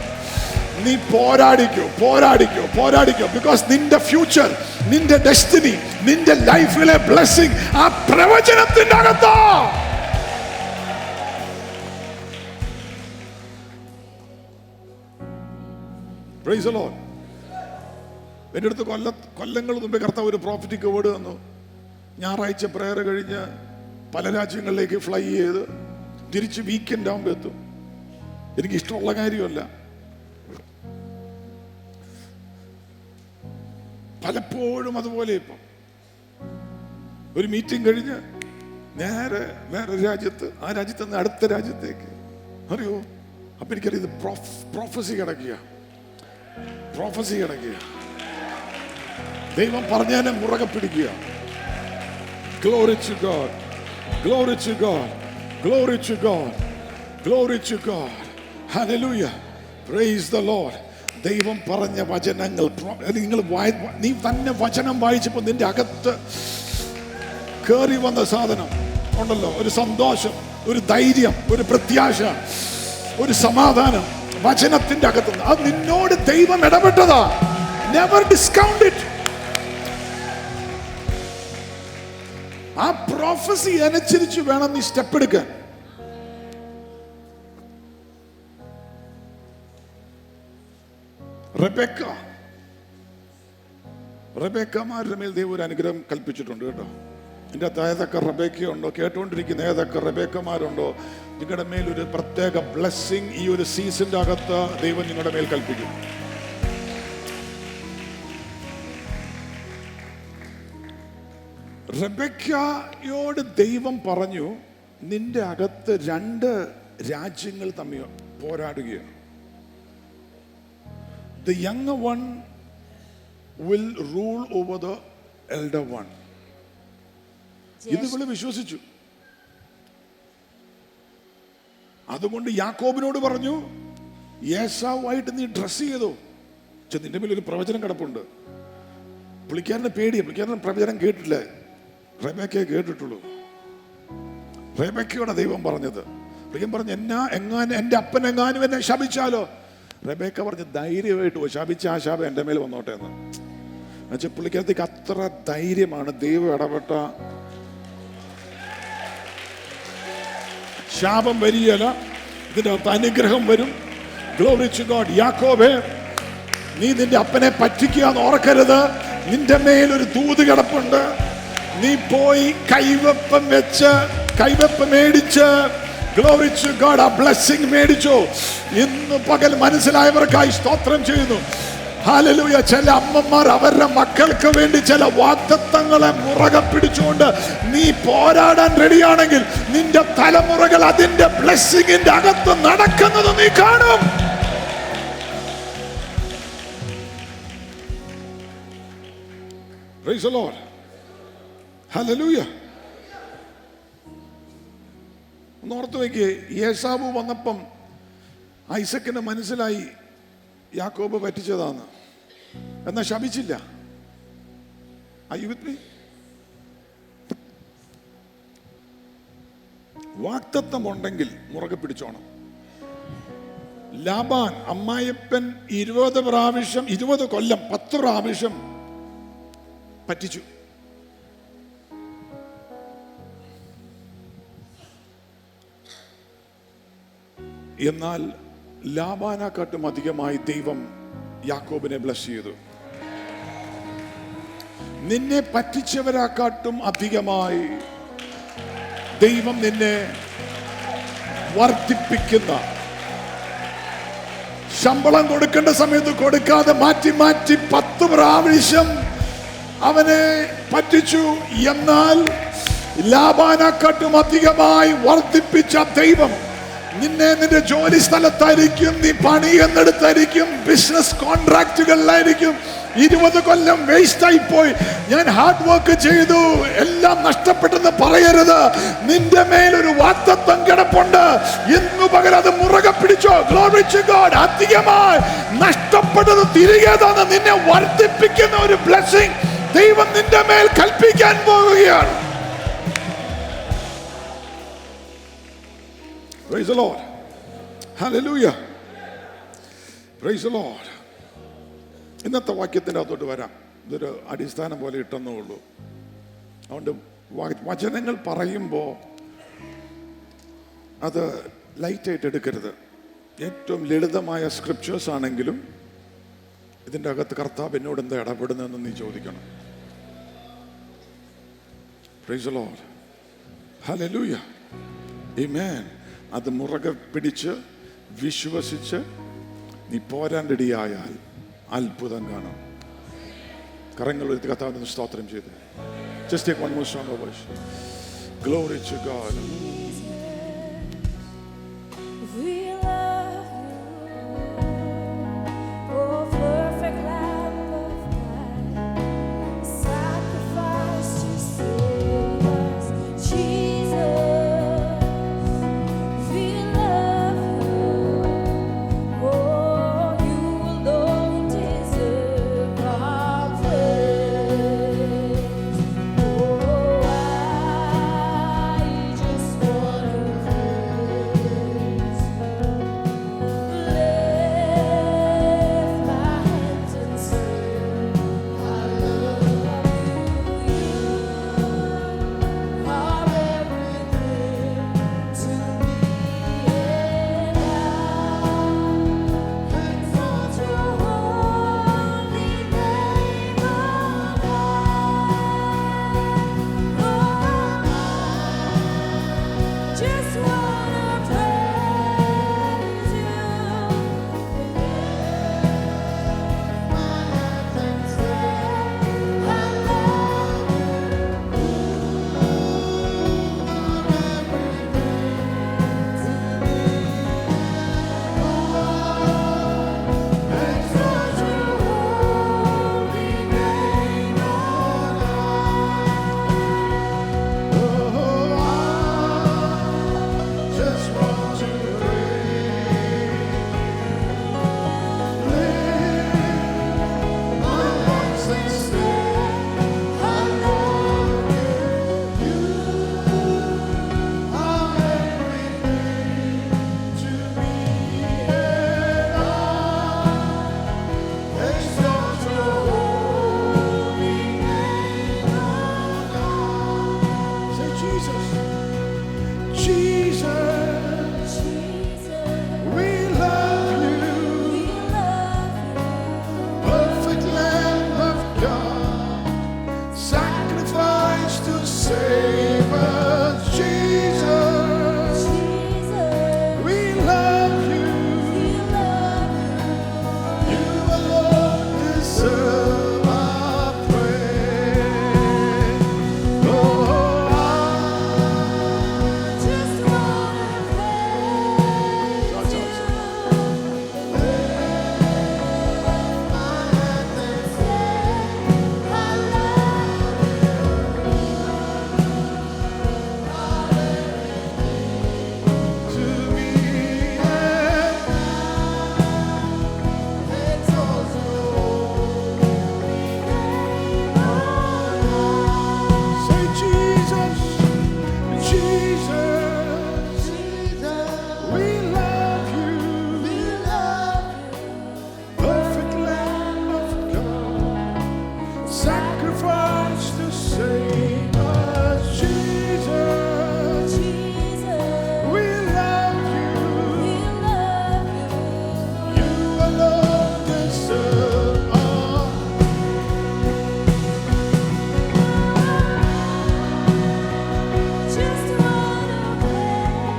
നീ പോരാടിക്കോ, പോരാടിക്കോ, പോരാടിക്കോ. ബിക്കോസ് നിന്റെ ഫ്യൂച്ചർ, നിന്റെ ഡെസ്റ്റിനി, നിന്റെ ലൈഫിലെ ബ്ലെസ്സിംഗ് ആ പ്രവചനത്തിന്റെ അകത്താ. Praise the Lord. എൻ്റെ അടുത്ത് കൊല്ലങ്ങൾ മുമ്പേ കർത്താവ് ഒരു പ്രോഫറ്റിക് വേർഡ് തന്നു. ഞായറാഴ്ച പ്രയർ കഴിഞ്ഞ് പല രാജ്യങ്ങളിലേക്ക് ഫ്ലൈ ചെയ്ത് തിരിച്ച് വീക്കെൻഡ് ആകുമ്പോൾ എത്തും. എനിക്ക് ഇഷ്ടമുള്ള കാര്യമല്ല. പലപ്പോഴും അതുപോലെ ഇപ്പം ഒരു മീറ്റിംഗ് കഴിഞ്ഞ് നേരെ വേറൊരു രാജ്യത്ത്, ആ രാജ്യത്ത് നിന്ന് അടുത്ത രാജ്യത്തേക്ക്, അറിയോ? അപ്പൊ എനിക്കറിയാം ഇത് പ്രൊഫസി കിടക്കുക. ദൈവം പറഞ്ഞതിനെ മുറുകെ പിടിക്കുക. Glory to God. Glory to God. Glory to God. Glory to God. Hallelujah. Praise the Lord. ദൈവം പറഞ്ഞ വചനങ്ങൾ നിങ്ങൾ നീ തന്നെ വചനം വായിച്ചപ്പോൾ നിന്റെ അകത്ത് കേറി വന്ന സാധനം ഉണ്ടല്ലോ, ഒരു സന്തോഷം, ഒരു ധൈര്യം, ഒരു പ്രത്യാശ, ഒരു സമാധാനം വചനത്തിന്റെ അകത്തുനിന്ന്. അത് നിന്നോട് ദൈവം ഇടപെട്ടതാ. Never discount it. ആ പ്രോഫസി അനുസരിച്ച് വേണം നീ സ്റ്റെപ്പ് എടുക്കാൻ. റെബേക്കമാരുടെ മേൽ ദൈവം ഒരു അനുഗ്രഹം കൽപ്പിച്ചിട്ടുണ്ട് കേട്ടോ. എൻ്റെ അകത്ത് ഏതൊക്കെ റെബേക്കയുണ്ടോ, കേട്ടുകൊണ്ടിരിക്കുന്ന ഏതൊക്കെ റെബേക്കമാരുണ്ടോ, നിങ്ങളുടെ മേൽ ഒരു പ്രത്യേക ബ്ലെസ്സിങ് ഈ ഒരു സീസണിന്റെ അകത്ത് ദൈവം നിങ്ങളുടെ മേൽ കൽപ്പിക്കും. റെബേക്കയോട് ദൈവം പറഞ്ഞു, നിന്റെ അകത്ത് 2 രാജ്യങ്ങൾ തമ്മിൽ പോരാടുകയാണ്. The younger one will rule over the elder one. ഇത് ഇവള് വിശ്വസിച്ചു. അതുകൊണ്ട് യാക്കോബിനോട് പറഞ്ഞു, ഏസാവായിട്ട് നീ ഡ്രസ് ചെയ്തോ. നിന്റെ മേൽ ഒരു പ്രവചനം കിടപ്പുണ്ട്. പുള്ളിക്കാരന് പേടിയ, പുള്ളിക്കാരൻ പ്രവചനം കേട്ടില്ല, റെബേക്കയെ കേട്ടിട്ടുള്ളൂ. റെബേക്കയോടെ ദൈവം പറഞ്ഞത്. ദൈവം പറഞ്ഞു, എന്റെ അപ്പൻ എങ്ങാനും എന്നെ ശപിച്ചാലോ. റെബേക്ക പറഞ്ഞു, ധൈര്യമായിട്ട് ശപിച്ച ആ ശാപം എൻ്റെ മേൽ വന്നോട്ടെ എന്ന്. എന്നുവെച്ചാൽ പുള്ളിക്കകത്തേക്ക് അത്ര ധൈര്യമാണ്. ദൈവം ഇടപെട്ട ശാപം വരികയില്ല, ഇതിൻ്റെ അകത്ത് അനുഗ്രഹം വരും. Glory to God. യാക്കോബേ, നീ നിന്റെ അപ്പനെ പറ്റിക്കുക എന്ന് ഓർക്കരുത്. നിന്റെ മേലൊരു ദൂത് കിടപ്പുണ്ട്. നീ പോയി കൈവെപ്പ് മേടിച്ച് ഗ്ലോറി ടു ഗോഡ് ആ ബ്ലെസ്സിംഗ് മേടിച്ചോ. ഇന്ന് പകൽ മനസ്സിലായവർക്കായി സ്തോത്രം ചെയ്യുന്നു. ഹല്ലേലൂയ. ചില അമ്മമാർ അവരുടെ മക്കൾക്ക് വേണ്ടി ചില വാഗ്ദത്തങ്ങളെ മുറുകെ പിടിച്ചുകൊണ്ട് നീ പോരാടാൻ റെഡിയാണെങ്കിൽ നിന്റെ തലമുറകൾ അതിന്റെ ബ്ലെസ്സിങ്ങിന്റെ അകത്ത് നടക്കുന്നത് നീ കാണും. Praise the Lord. Hallelujah. ഓർത്ത് വയ്ക്കേ, ഏസാവ് വന്നപ്പം ഐസക്കിന് മനസ്സിലായി യാക്കോബ് പറ്റിച്ചതാണ്. എന്നാ ശപിച്ചില്ല. വാഗ്ദത്തം ഉണ്ടെങ്കിൽ മുറുകെ പിടിച്ചോണം. ലാബാൻ അമ്മായിപ്പൻ 20 കൊല്ലം 10 പ്രാവശ്യം പറ്റിച്ചു. എന്നാൽ ലാബാനെക്കാട്ടും അധികമായി ദൈവം യാക്കോബിനെ ബ്ലസ് ചെയ്തു. നിന്നെ പറ്റിച്ചവരെക്കാട്ടും അധികമായി ദൈവം നിന്നെ വർദ്ധിപ്പിക്കുന്ന, ശമ്പളം കൊടുക്കേണ്ട സമയത്ത് കൊടുക്കാതെ മാറ്റി 10 പ്രാവശ്യം അവനെ പറ്റിച്ചു. എന്നാൽ ലാബാനെക്കാട്ടും അധികമായി വർദ്ധിപ്പിച്ച ദൈവം നിന്നെ നിന്റെ ജോലി സ്ഥലത്തായിരിക്കും, നീ പണിയെന്നെടുത്തായിരിക്കും, ബിസിനസ് കോൺട്രാക്റ്റുകളിലായിരിക്കും. 20 കൊല്ലം വേസ്റ്റ് ആയി പോയി, ഞാൻ ഹാർഡ് വർക്ക് ചെയ്തു, എല്ലാം നഷ്ടപ്പെട്ടെന്ന് പറയരുത്. നിന്റെ മേലൊരു വാഗ്ദത്തം കിടപ്പുണ്ട്. ഇന്നു പകരം അത് മുറുകെ പിടിച്ചോ. Glory to God. അധികമായി നഷ്ടപ്പെട്ടത് തിരികെ തന്ന് നിന്നെ വർദ്ധിപ്പിക്കുന്ന ഒരു ബ്ലെസ്സിംഗ് ദൈവം നിന്റെ മേൽ കൽപ്പിക്കാൻ പോകുകയാണ്. Praise the Lord. Hallelujah. Praise the Lord. ഇന്നത്തെ വാക്യത്തിൻ്റെ അകത്തോട്ട് വരാം. ഇതൊരു അടിസ്ഥാനം പോലെ ഇട്ടെന്നേ ഉള്ളൂ. അതുകൊണ്ട് വചനങ്ങൾ പറയുമ്പോൾ അത് ലൈറ്റായിട്ട് എടുക്കരുത്. ഏറ്റവും ലളിതമായ സ്ക്രിപ്റ്റേഴ്സ് ആണെങ്കിലും ഇതിൻ്റെ അകത്ത് കർത്താവ് എന്നോട് എന്താ ഇടപെടുന്നതെന്ന് നീ ചോദിക്കണം. Praise the Lord. Hallelujah. Amen. അത് മുറുകെ പിടിച്ച് വിശ്വസിച്ച് നീ പോരാൻ റെഡിയായാൽ അത്ഭുതം കാണാം. കരങ്ങൾ ഉയർത്തി കർത്താവിനെ സ്തോത്രം ചെയ്ത്. Just take one more song of worship. Glory to God. We love you, oh perfect Lamb of God. sacrifice to save us, Jesus. Jesus, We love you. we love you. You alone deserve our Just wanna praise you.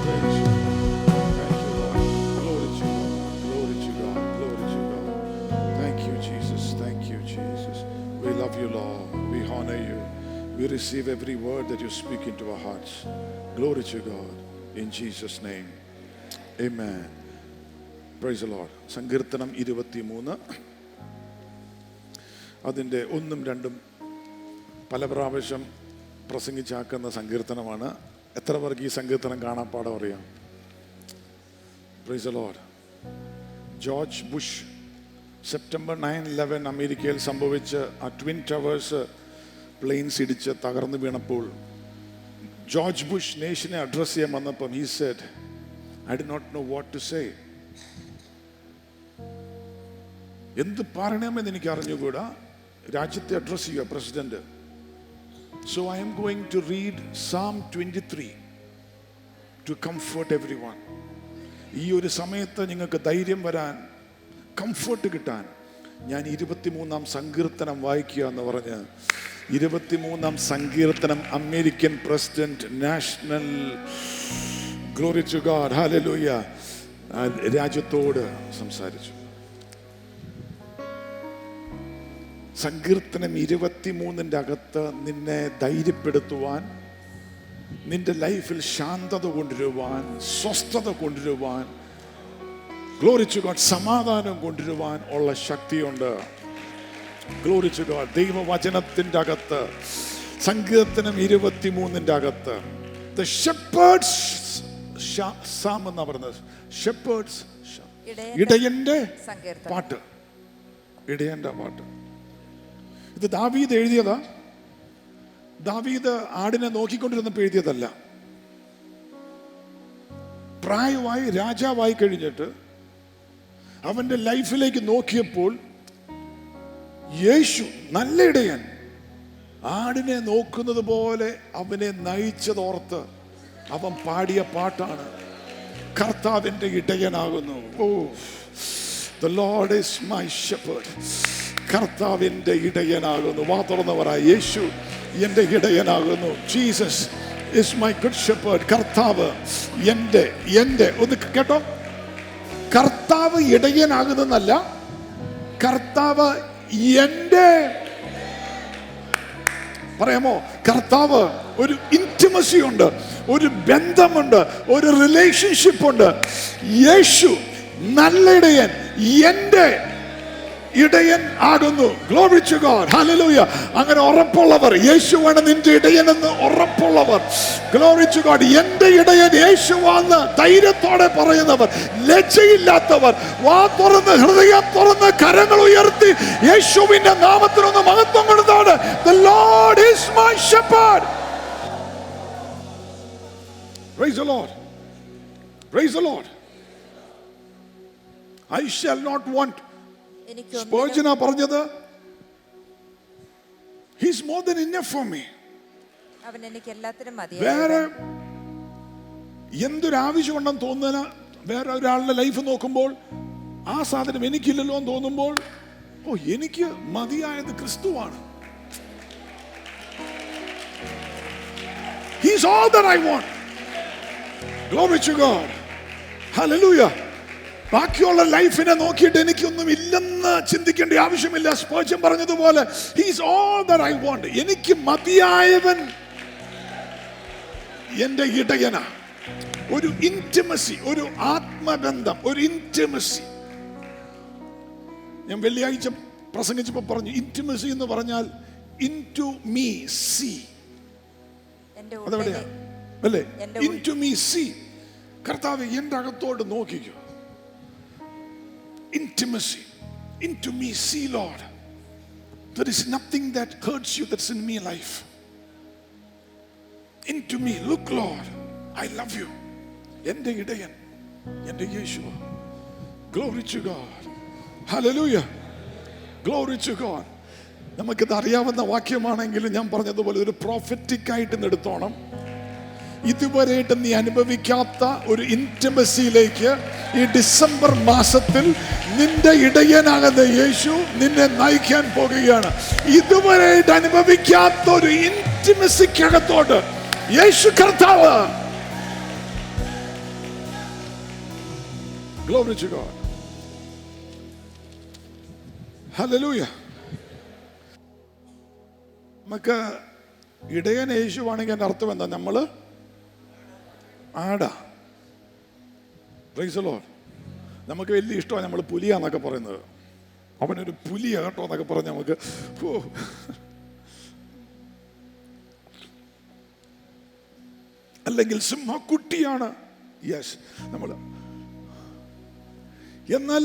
Thank you, Lord. Glory to God. Glory to God. Glory to God. Thank you, Jesus. Thank you, Jesus. We love you, Lord. We honor you. We receive every word that you speak into our hearts. Glory to God. In Jesus' name. Amen. Praise the Lord. സങ്കീർത്തനം 23 അതിൻ്റെ 1ഉം 2ഉം പല പ്രാവശ്യം പ്രസംഗിച്ചാക്കുന്ന സങ്കീർത്തനമാണ്. എത്ര പേർക്ക് ഈ സങ്കീർത്തനം കാണാപ്പാടം അറിയാം? Price the Lord. George Bush September 9/11 അമേരിക്കയിൽ സംഭവിച്ച ആ ട്വിൻ ടവേഴ്സ് പ്ലെയിൻസ് ഇടിച്ച് തകർന്നു വീണപ്പോൾ ജോർജ് ബുഷ് നേഷനെ അഡ്രസ് ചെയ്യാൻ വന്നപ്പം he said, I did not know what to say. എന്ത് പറയണമെന്ന് എനിക്ക് അറിഞ്ഞുകൂടാ. രാജ്യത്തെ അഡ്രസ് ചെയ്യുക president. So I am going to read Psalm 23 to comfort everyone. ഈ ഒരു സമയത്ത് നിങ്ങൾക്ക് ധൈര്യം വരാൻ, കംഫർട്ട് കിട്ടാൻ ഞാൻ 23-ാം സങ്കീർത്തനം വായിക്കുക എന്ന് പറഞ്ഞ് 23-ാം സങ്കീർത്തനം American president national glory to God hallelujah രാജ്യത്തോട് സംസാരിച്ചു. സങ്കീർത്തനം 23-ന്റെ അകത്ത് നിന്നെ ധൈര്യപ്പെടുത്തുവാൻ, നിന്റെ ലൈഫിൽ ശാന്തത കൊണ്ടുവരുവാൻ, സ്വസ്ഥത കൊണ്ടുവരുവാൻ, ഗ്ലോറി ടു ഗോഡ് സമാധാനം കൊണ്ടുവരുവാൻ ഉള്ള ശക്തിയുണ്ട്. Glory to God. ദൈവവചനത്തിൻ്റെ അകത്ത് സങ്കീർത്തനം 23-ന്റെ അകത്ത് the shepherds psalm എന്നാ പറയുന്നത്. shepherds ഇടയന്റെ സങ്കീർത്തനം. പാട്ട്, ഇടയന്റെ പാട്ട്. ഇത് ദാവീദ് എഴുതിയതാ. ദാവീദ് ആടിനെ നോക്കിക്കൊണ്ടിരുന്നപ്പോൾ എഴുതിയതല്ല. പ്രായമായി രാജാവായി കഴിഞ്ഞിട്ട് അവന്റെ ലൈഫിലേക്ക് നോക്കിയപ്പോൾ യേശു നല്ല ഇടയൻ ആടിനെ നോക്കുന്നത് പോലെ അവനെ നയിച്ചതോർത്ത് അവൻ പാടിയ പാട്ടാണ് കർത്താവിന്റെ ഇടയനാകുന്നു. ഓ, the Lord is my shepherd. കർത്താവിന്റെ ഇടയനാകുന്നു. വാ തുറന്ന് പറ, യേശു എന്റെ ഇടയനാകുന്നു. Jesus is my good shepherd. കർത്താവ് എന്റെ ഒന്ന് കേട്ടോ, കർത്താവ് ഇടയനാകുന്നല്ല, കർത്താവ് എന്റെ. പറയാമോ? കർത്താവ് ഒരു ഇന്റിമസി ഉണ്ട്, ഒരു ബന്ധമുണ്ട്, ഒരു റിലേഷൻഷിപ്പ് ഉണ്ട്. യേശു നല്ല ഇടയൻ, എന്റെ ഇടയൻ ആകുന്നു. Glory to God. ഹല്ലേലൂയ. അങ്ങനെ ഉറപ്പുള്ളവർ, യേശുവാണ് നിന്റെ ഇടയൻ എന്ന് ഉറപ്പുള്ളവർ, ഗ്ലോറി ടു ഗോഡ്, എന്റെ ഇടയൻ യേശുവാന്ന് ധൈര്യത്തോടെ പറയുന്നവർ, ലജ്ജയില്ലാത്തവർ, വാ തുറന്ന് ഹൃദയം തുറന്ന് കരങ്ങൾ ഉയർത്തി യേശുവിന്റെ നാമത്തിനൊന്ന് മഹത്വം കൊടുത്താണ്. The Lord is my shepherd. Praise the Lord. Praise the Lord. I shall not want. സ്പർജന പറഞ്ഞത്, He's more than enough for me. അവൻ എനിക്ക് എല്ലാത്തിനും വേറെ മതിയായവൻ. എന്തൊരു ആവശ്യമുണ്ടെന്ന് തോന്നുന്ന വേറെ ഒരാളുടെ ലൈഫ് നോക്കുമ്പോൾ ആ സാധനം എനിക്കില്ലല്ലോ എന്ന് തോന്നുമ്പോൾ, ഓ, എനിക്ക് മതിയായത് ക്രിസ്തുവാണ്. He's all that I want. Glory to God. Hallelujah. ബാക്കിയുള്ള ലൈഫിനെ നോക്കിയിട്ട് എനിക്കൊന്നും ഇല്ലെന്ന് ചിന്തിക്കേണ്ട ആവശ്യമില്ല. സ്പർജൻ പറഞ്ഞതുപോലെ, He's all that I want. എനിക്ക് മതിയായവൻ എന്റെ ഇടയനാ. ഒരു ഇന്റിമസി, ഒരു ആത്മബന്ധം, ഒരു ഇന്റിമസി. ഞാൻ വെള്ളിയാഴ്ച പ്രസംഗിച്ചപ്പോൾ പറഞ്ഞു, ഇന്റിമസി എന്ന് പറഞ്ഞാൽ ഇൻ ടു മീ സീ. എൻ്റെ അതെവിടെയാ? അല്ലേ? എൻ്റെ ഇൻ ടു മീ സീ. കർത്താവ് എൻ്റെ അകത്തോട് നോക്കിക്കോ. Intimacy. Into me see, Lord. There is nothing that hurts you that's in me life. Into me look, Lord. I love you. എൻ്റെ ഇടയൻ, എൻ്റെ യേശു. Glory to God. Hallelujah. Glory to God. നമുക്കിത് അറിയാവുന്ന വാക്യമാണെങ്കിലും ഞാൻ പറഞ്ഞതുപോലെ ഒരു പ്രോഫറ്റിക് ആയിട്ട് എടുത്തോണം. ഇതുവരെയായിട്ട് നീ അനുഭവിക്കാത്ത ഒരു ഇന്റിമസിയിലേക്ക് ഈ ഡിസംബർ മാസത്തിൽ നിന്റെ ഇടയനാകുന്ന യേശു നിന്നെ നയിക്കാൻ പോകുകയാണ്. ഇതുവരെയായിട്ട് അനുഭവിക്കാത്ത ഒരു ഇന്റിമസിക്കകത്തോട്ട് യേശു കർത്താവ്. Glory to God. Hallelujah. നമുക്ക് ഇടയൻ യേശുവാണെങ്കിൽ എൻ്റെ അർത്ഥം എന്താ? നമ്മള് ആടാ. Price the Lord. നമുക്ക് വലിയ ഇഷ്ടമാണ് നമ്മൾ പുലിയാന്നൊക്കെ പറയുന്നത്. അവനൊരു പുലിയാ കേട്ടോ എന്നൊക്കെ പറഞ്ഞ് നമുക്ക് അല്ലെങ്കിൽ സിംഹക്കുട്ടിയാണ്. യെസ്, നമ്മൾ. എന്നാൽ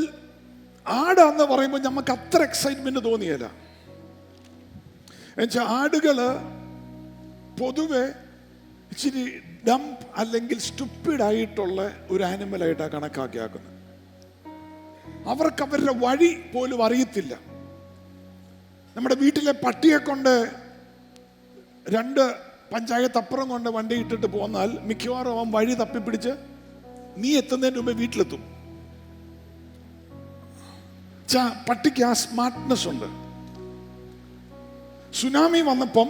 ആടാന്ന് പറയുമ്പോൾ നമുക്ക് അത്ര എക്സൈറ്റ്മെന്റ് തോന്നിയല്ല. എന്നുവെച്ചാൽ ആടുകള് പൊതുവെ ഇച്ചിരി ഡംപ് അല്ലെങ്കിൽ സ്റ്റുപ്പിഡ് ആയിട്ടുള്ള ഒരു ആനിമലായിട്ടാണ് കണക്കാക്കിയാക്കുന്നത്. അവർക്ക് അവരുടെ വഴി പോലും അറിയത്തില്ല. നമ്മുടെ വീട്ടിലെ പട്ടിയെ കൊണ്ട് 2 പഞ്ചായത്ത് അപ്പുറം കൊണ്ട് വണ്ടി ഇട്ടിട്ട് പോന്നാൽ മിക്കവാറും അവൻ വഴി തപ്പിപ്പിടിച്ച് നീ എത്തുന്നതിന് മുമ്പേ വീട്ടിലെത്തും. പട്ടിക്ക് ആ സ്മാർട്ട്നെസ് ഉണ്ട്. സുനാമി വന്നപ്പം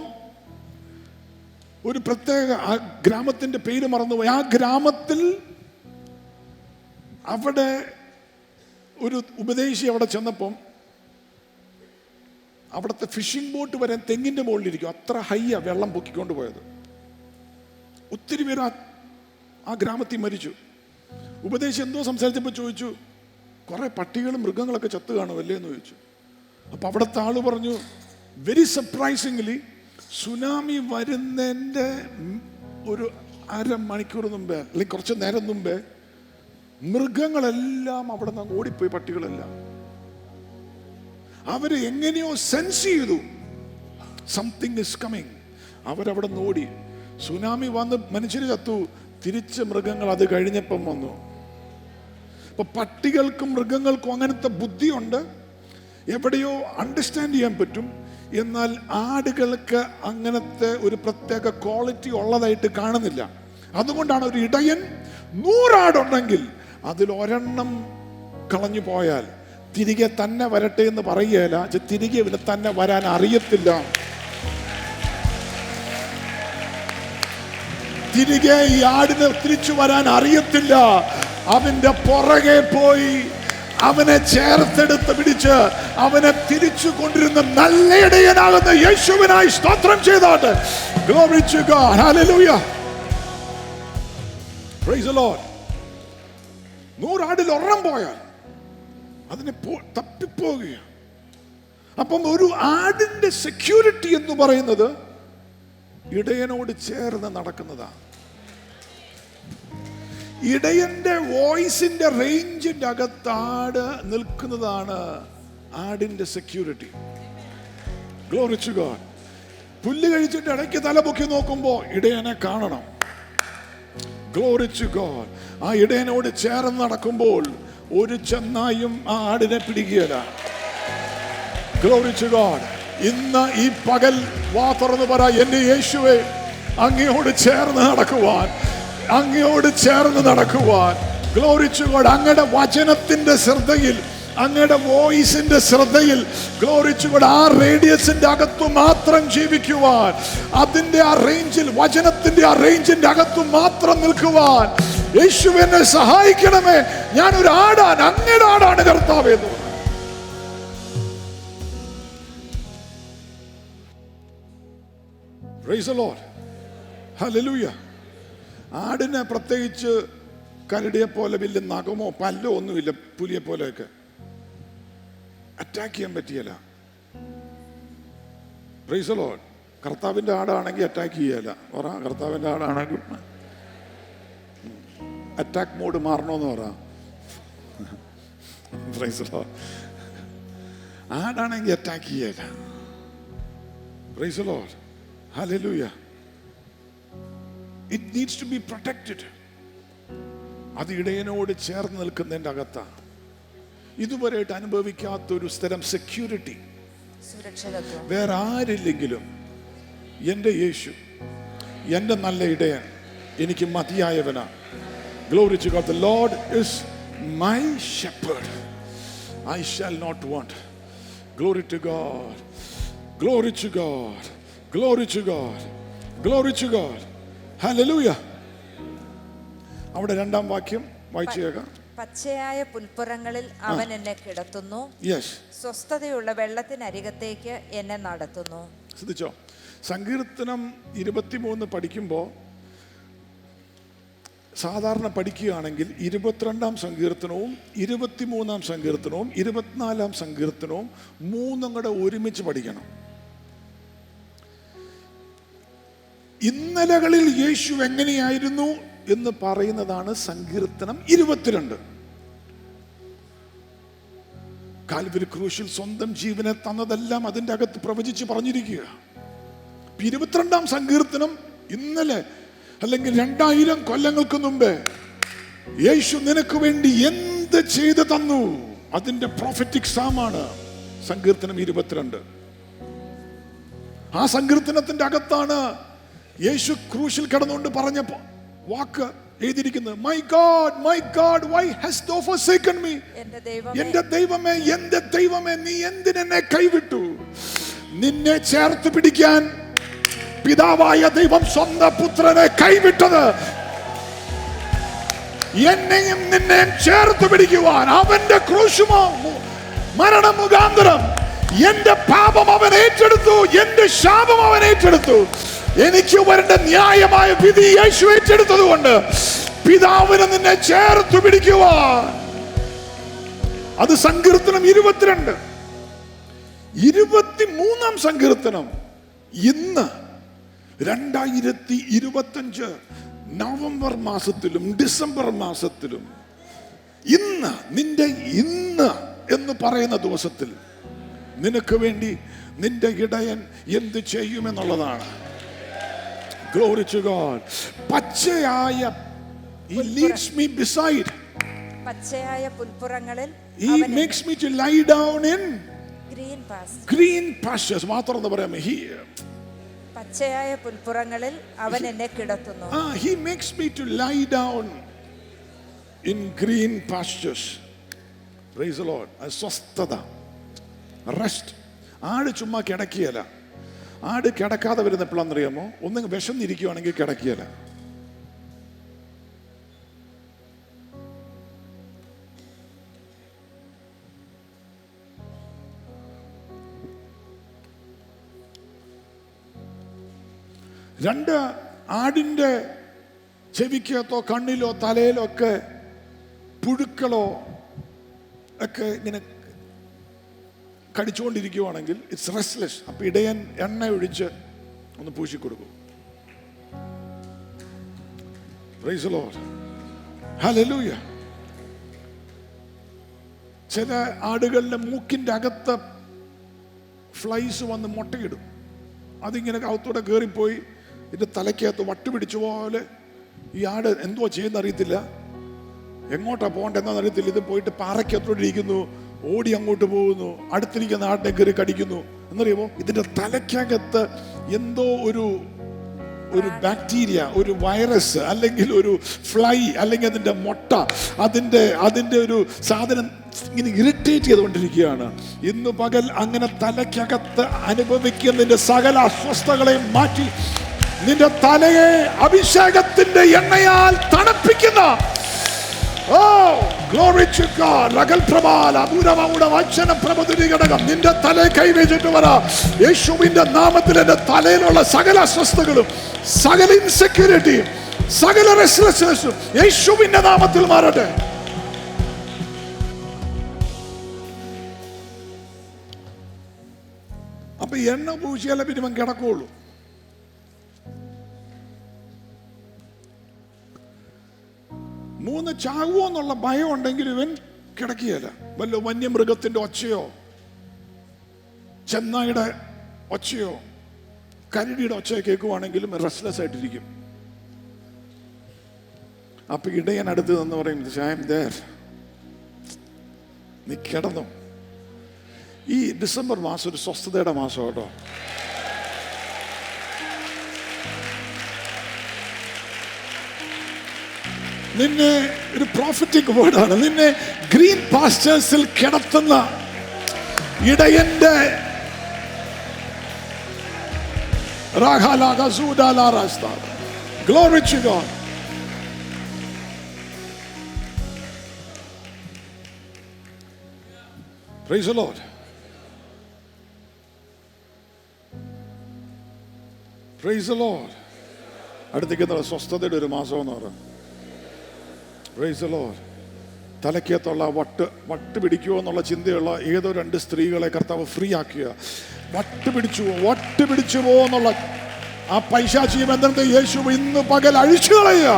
ഒരു പ്രത്യേക ആ ഗ്രാമത്തിന്റെ പേര് മറന്നുപോയി. ആ ഗ്രാമത്തിൽ അവിടെ ഒരു ഉപദേശി അവിടെ ചെന്നപ്പം അവിടുത്തെ ഫിഷിംഗ് ബോട്ട് വരെ തെങ്ങിന്റെ മുകളിലിരിക്കും. അത്ര ഹൈയാ വെള്ളം പൊക്കിക്കൊണ്ട് പോയത്. ഒത്തിരി പേര് ആ ഗ്രാമത്തിൽ മരിച്ചു. ഉപദേശി എന്തോ സംസാരിച്ചപ്പോൾ ചോദിച്ചു, കുറെ പട്ടികളും മൃഗങ്ങളൊക്കെ ചത്തു കാണുമല്ലേ എന്ന് ചോദിച്ചു. അപ്പൊ അവിടുത്തെ ആള് പറഞ്ഞു, വെരി സർപ്രൈസിംഗ്ലി സുനാമി വരുന്നതിൻ്റെ ഒരു അരമണിക്കൂർ മുമ്പേ അല്ലെങ്കിൽ കുറച്ച് നേരം മുമ്പേ മൃഗങ്ങളെല്ലാം അവിടെ നിന്ന് ഓടിപ്പോയി. പട്ടികളെല്ലാം അവര് എങ്ങനെയോ സെൻസ് ചെയ്തു സംതിങ് ഇസ് കമ്മിങ്. അവരവിടെ നിന്ന് ഓടി. സുനാമി വന്ന് മനുഷ്യര് ചത്തു, തിരിച്ച് മൃഗങ്ങൾ അത് കഴിഞ്ഞപ്പം വന്നു. അപ്പൊ പട്ടികൾക്കും മൃഗങ്ങൾക്കും അങ്ങനത്തെ ബുദ്ധിയുണ്ട്, എവിടെയോ അണ്ടർസ്റ്റാൻഡ് ചെയ്യാൻ പറ്റും. എന്നാൽ ആടുകൾക്ക് അങ്ങനത്തെ ഒരു പ്രത്യേക ക്വാളിറ്റി ഉള്ളതായിട്ട് കാണുന്നില്ല. അതുകൊണ്ടാണ് ഒരു ഇടയൻ 100 ആടുണ്ടെങ്കിൽ അതിൽ 1 കളഞ്ഞു പോയാൽ തിരികെ തന്നെ വരട്ടെ എന്ന് പറയുകയില്ല. തിരികെ ഇവന് തന്നെ വരാൻ അറിയത്തില്ല. തിരികെ ഈ ആടിന് തിരിച്ചു വരാൻ അറിയത്തില്ല. അവന്റെ പുറകെ പോയി അവനെ ചേർത്തെടുത്ത് പിടിച്ച് അവനെ തിരിച്ചു കൊണ്ടിരുന്ന നല്ല ഇടയനാകുന്ന യേശുവിനായി സ്തോത്രം ചെയ്താട്ട്. Glory to God. Hallelujah. Praise the Lord. 100 ആടിൽ 1 പോയാൽ അതിനെ തപ്പിപ്പോകുക. അപ്പം ഒരു ആടിന്റെ സെക്യൂരിറ്റി എന്ന് പറയുന്നത് ഇടയനോട് ചേർന്ന് നടക്കുന്നതാണ്. ഇടയന്റെ വോയിസിന്റെ റേഞ്ചിന്റെ അകത്ത് ആട് നിൽക്കുന്നതാണ് ആടിന്റെ സെക്യൂരിറ്റി. Glory to God. പുല്ല് കഴിച്ചിട്ട് ഇടയ്ക്ക് തല പൊക്കി നോക്കുമ്പോ ഇടയനെ കാണണം. Glory to God. ആ ഇടയനോട് ചേർന്ന് നടക്കുമ്പോൾ ഒരു ചെന്നായും ആ ആടിനെ പിടിക്കുകയില്ല. Glory to God. ഇന്ന് ഈ പകൽ വാ തുറന്ന് പറ, എന്റെ യേശുവേ, അങ്ങയോട് ചേർന്ന് നടക്കുവാൻ, അങ്ങയോട് ചേർന്ന് നടക്കുവാൻ. Glory to God. അങ്ങയുടെ വചനത്തിന്റെ ശ്രദ്ധയിൽ, അങ്ങയുടെ വോയിസിന്റെ ശ്രദ്ധയിൽ, Glory to God, ആ റേഡിയസിന്റെ അകത്തു മാത്രം ജീവിക്കുവാൻ, അതിന്റെ ആ റേഞ്ചിൽ, വചനത്തിന്റെ ആ റേഞ്ചിന്റെ അകത്തു മാത്രം നിൽക്കുവാൻ യേശു എന്നെ സഹായിക്കണമേ. ഞാനൊരു ആടാണ്, അങ്ങയുടെ ആടാണ് കർത്താവേ. Praise the Lord. Hallelujah. ആടിന് പ്രത്യേകിച്ച് കരടിയെ പോലെ വലിയ നഖമോ പല്ലോ ഒന്നുമില്ല. പുലിയെ പോലെയൊക്കെ അറ്റാക്ക് ചെയ്യാൻ പറ്റിയല്ല. Price the Lord. കർത്താവിന്റെ ആടാണെങ്കിൽ അറ്റാക്ക് ചെയ്യല. കർത്താവിന്റെ ആടാണെങ്കിൽ അറ്റാക്ക് മോഡ് മാറണമെന്ന് പറ. ആടാണെങ്കിൽ അറ്റാക്ക് ചെയ്യല. Praise the Lord. Hallelujah. It needs to be protected. അത് ഇടയനോട് ചേർന്ന് നിൽക്കുന്നതിൻ്റെ അകത്താണ്. ഇതുവരെയായിട്ട് അനുഭവിക്കാത്തൊരു സ്ഥലം സെക്യൂരിറ്റി സുരക്ഷിതത്വം. വേറെ ആരില്ലെങ്കിലും എൻ്റെ യേശു, എൻ്റെ നല്ല ഇടയൻ, എനിക്ക് മതിയായവനാ. Glory to God. The Lord is my shepherd. I shall not want. Glory to God. Glory to God. Glory to God. Glory to God. Hallelujah. അവിടെ രണ്ടാം വാക്യം വായിച്ചു കേൾക്കാം. പച്ചയായ പുൽപ്പുറങ്ങളിൽ അവൻ എന്നെ കിടത്തുന്നു. യെസ്. സ്വസ്ഥതയുള്ള വെള്ളത്തിനരികത്തേക്ക് എന്നെ നടത്തുന്നു. ശ്രദ്ധിച്ചോ, സങ്കീർത്തനം 23 പഠിക്കുമ്പോൾ സാധാരണ പഠിക്കുകയാണെങ്കിൽ 22-ാം സങ്കീർത്തനവും 23-ാം സങ്കീർത്തനവും 24-ാം സങ്കീർത്തനവും മൂന്നും കൂടെ ഒരുമിച്ച് പഠിക്കണം. ഇന്നലകളിൽ യേശു എങ്ങനെയായിരുന്നു എന്ന് പറയുന്നതാണ് സങ്കീർത്തനം 22. കാൽവരി ക്രൂശിൽ സ്വന്തം ജീവനെ തന്നതെല്ലാം അതിൻ്റെ അകത്ത് പ്രവചിച്ച് പറഞ്ഞിരിക്കുക. 22-ാം സങ്കീർത്തനം ഇന്നലെ അല്ലെങ്കിൽ 2000 കൊല്ലങ്ങൾക്ക് മുമ്പേ യേശു നിനക്ക് വേണ്ടി എന്ത് ചെയ്തു തന്നു, അതിന്റെ പ്രോഫറ്റിക് സാമാണ് സങ്കീർത്തനം 22. ആ സങ്കീർത്തനത്തിന്റെ അകത്താണ് യേശു ക്രൂശിൽ കിടന്നുകൊണ്ട് പറഞ്ഞ വാക്ക് എഴുതിയിരിക്കുന്നത്. My God why Hearst thou forsaken me? എന്റെ ദൈവമേ, എന്റെ ദൈവമേ, നീ എന്തിനെന്നെ കൈവിട്ടു? നിന്നെ ചേർത്ത് പിടിക്കാൻ പിതാവായ ദൈവം സ്വന്തം പുത്രനെ കൈവിട്ടത് എന്നെയും നിന്നെയും ചേർത്ത് പിടിക്കുവാൻ അവന്റെ ക്രൂശുമോ മരണം മുഖാന്തരം എന്റെ പാപം അവൻ ഏറ്റെടുത്തു, എന്റെ ശാപം അവൻ ഏറ്റെടുത്തു. എനിക്ക് വരേണ്ട ന്യായമായ വിധി യേശു ഏറ്റെടുത്തത് കൊണ്ട് പിതാവിനെ നിന്നെ ചേർത്ത് പിടിക്കുവാൻ. അത് സങ്കീർത്തനം 22. 23-ാം സങ്കീർത്തനം ഇന്ന് 2025 നവംബർ മാസത്തിലും ഡിസംബർ മാസത്തിലും ഇന്ന് എന്ന് പറയുന്ന ദിവസത്തിൽ നിനക്ക് വേണ്ടി നിന്റെ ഇടയൻ എന്ത് ചെയ്യുമെന്നുള്ളതാണ്. Glory to God. പച്ചയായ He leads me beside. പച്ചയായ പുൽപ്പുറങ്ങളിൽ He makes me to lie down in green pastures. മാത്രം എന്ന് പറയാമോ? പച്ചയായ പുൽപ്പുറങ്ങളിൽ അവൻ എന്നെ കിടത്തുന്നു. He makes me to lie down in green pastures. Praise the Lord. സ്വസ്ഥത, റെസ്റ്റ്. ആട് ചുമ്മാ കിടക്കുകയല്ല. ആട് കിടക്കാതെ വരുന്ന എപ്പോഴാണെന്നറിയാമോ? ഒന്നെങ്കിൽ വിശന്നിരിക്കുകയാണെങ്കിൽ കിടക്കുകയല്ല. രണ്ട് ആടിൻ്റെ ചെവിക്കകത്തോ കണ്ണിലോ തലയിലോ ഒക്കെ പുഴുക്കളോ ഒക്കെ ഇങ്ങനെ കടിച്ചുകൊണ്ടിരിക്കുവാണെങ്കിൽ ഇറ്റ്സ് റെസ്റ്റ്ലെസ്. അപ്പൊ ഇടയൻ എണ്ണ ഒഴിച്ച് ഒന്ന് പൂശിക്കൊടുക്കും. Praise the Lord. ഹല്ലേലൂയ. ചില ആടുകളുടെ മൂക്കിന്റെ അകത്ത് ഫ്ലൈസ് വന്ന് മുട്ടയിടും. അതിങ്ങനെ അകത്തൂടെ കയറിപ്പോയി ഇതിന്റെ തലയ്ക്കകത്ത് വട്ടുപിടിച്ച പോലെ ഈ ആട് എന്തോ ചെയ്യുന്ന അറിയത്തില്ല, എങ്ങോട്ടാ പോകണ്ടെന്നോ അറിയത്തില്ല. ഇത് പോയിട്ട് പാറയ്ക്കകത്തോടെ ഇരിക്കുന്നു, ഓടി അങ്ങോട്ട് പോകുന്നു, അടുത്തിരിക്കുന്ന ആടിനെ കയറി കടിക്കുന്നു. എന്നറിയുമോ? ഇതിന്റെ തലയ്ക്കകത്ത് എന്തോ ഒരു ബാക്ടീരിയ, ഒരു വൈറസ്, അല്ലെങ്കിൽ ഒരു ഫ്ലൈ, അല്ലെങ്കിൽ അതിന്റെ മുട്ട, അതിന്റെ ഒരു സാധനം ഇങ്ങനെ ഇറിറ്റേറ്റ് ചെയ്തുകൊണ്ടിരിക്കുകയാണ്. ഇന്ന് പകൽ അങ്ങനെ തലയ്ക്കകത്ത് അനുഭവിക്കുന്നതിന്റെ സകല അസ്വസ്ഥകളെയും മാറ്റി നിന്റെ തലയെ അഭിഷേകത്തിന്റെ എണ്ണയാൽ തണുപ്പിക്കുന്ന glory to God. നിന്റെ തലയെ കൈവച്ചിട്ട് പറ, യേശുവിന്റെ നാമത്തിൽ എന്റെ തലയിലുള്ള സകല അസ്വസ്ഥകളും, സകല ഇൻസെക്യൂരിറ്റിയും, സകല റെസ്റ്റ്ലെസ്നെസ്സും യേശുവിന്റെ നാമത്തിൽ മാറട്ടെ. അപ്പൊ എണ്ണ പൂശിയാലേ പിന്നെ ഇവൻ കിടക്കുള്ളൂ. 3 ചാകുമോ എന്നുള്ള ഭയം ഉണ്ടെങ്കിൽ ഇവൻ കിടക്കുകയില്ല. വല്ല വന്യമൃഗത്തിന്റെ ഒച്ചയോ ചെന്നായുടെ ഒച്ചയോ കരടിയുടെ ഒച്ചയോ കേൾക്കുവാണെങ്കിലും റെസ്റ്റ്ലെസ് ആയിട്ടിരിക്കും. അപ്പൊ ഇടയൻ അടുത്ത് നിന്ന് പറയും, ഐ ആം ദേർ, നീ കിടന്നു. ഈ ഡിസംബർ മാസം ഒരു സ്വസ്ഥതയുടെ മാസം കേട്ടോ. നിന്നെ ഒരു പ്രോഫറ്റിക് വേർഡാണ്, നിന്നെ green പാസ്റ്റേഴ്സിൽ കിടത്തുന്ന ഇടയന്റെ Glory to God. Praise the Lord. Praise the Lord. അടുത്തേക്ക് സ്വസ്ഥതയുടെ ഒരു മാസം എന്ന് പറയും. Praise the Lord. തലയ്ക്കകത്തുള്ള വട്ട് പിടിക്കുമോ എന്നുള്ള ചിന്തയുള്ള ഏതോ 2 സ്ത്രീകളെ കർത്താവ് ഫ്രീ ആക്കുക. വട്ട് പിടിച്ചു പോ എന്നുള്ള ആ പൈശാചിക ബന്ധനത്തെ യേശു ഇന്ന് പകൽ അഴിച്ചു കളയുക.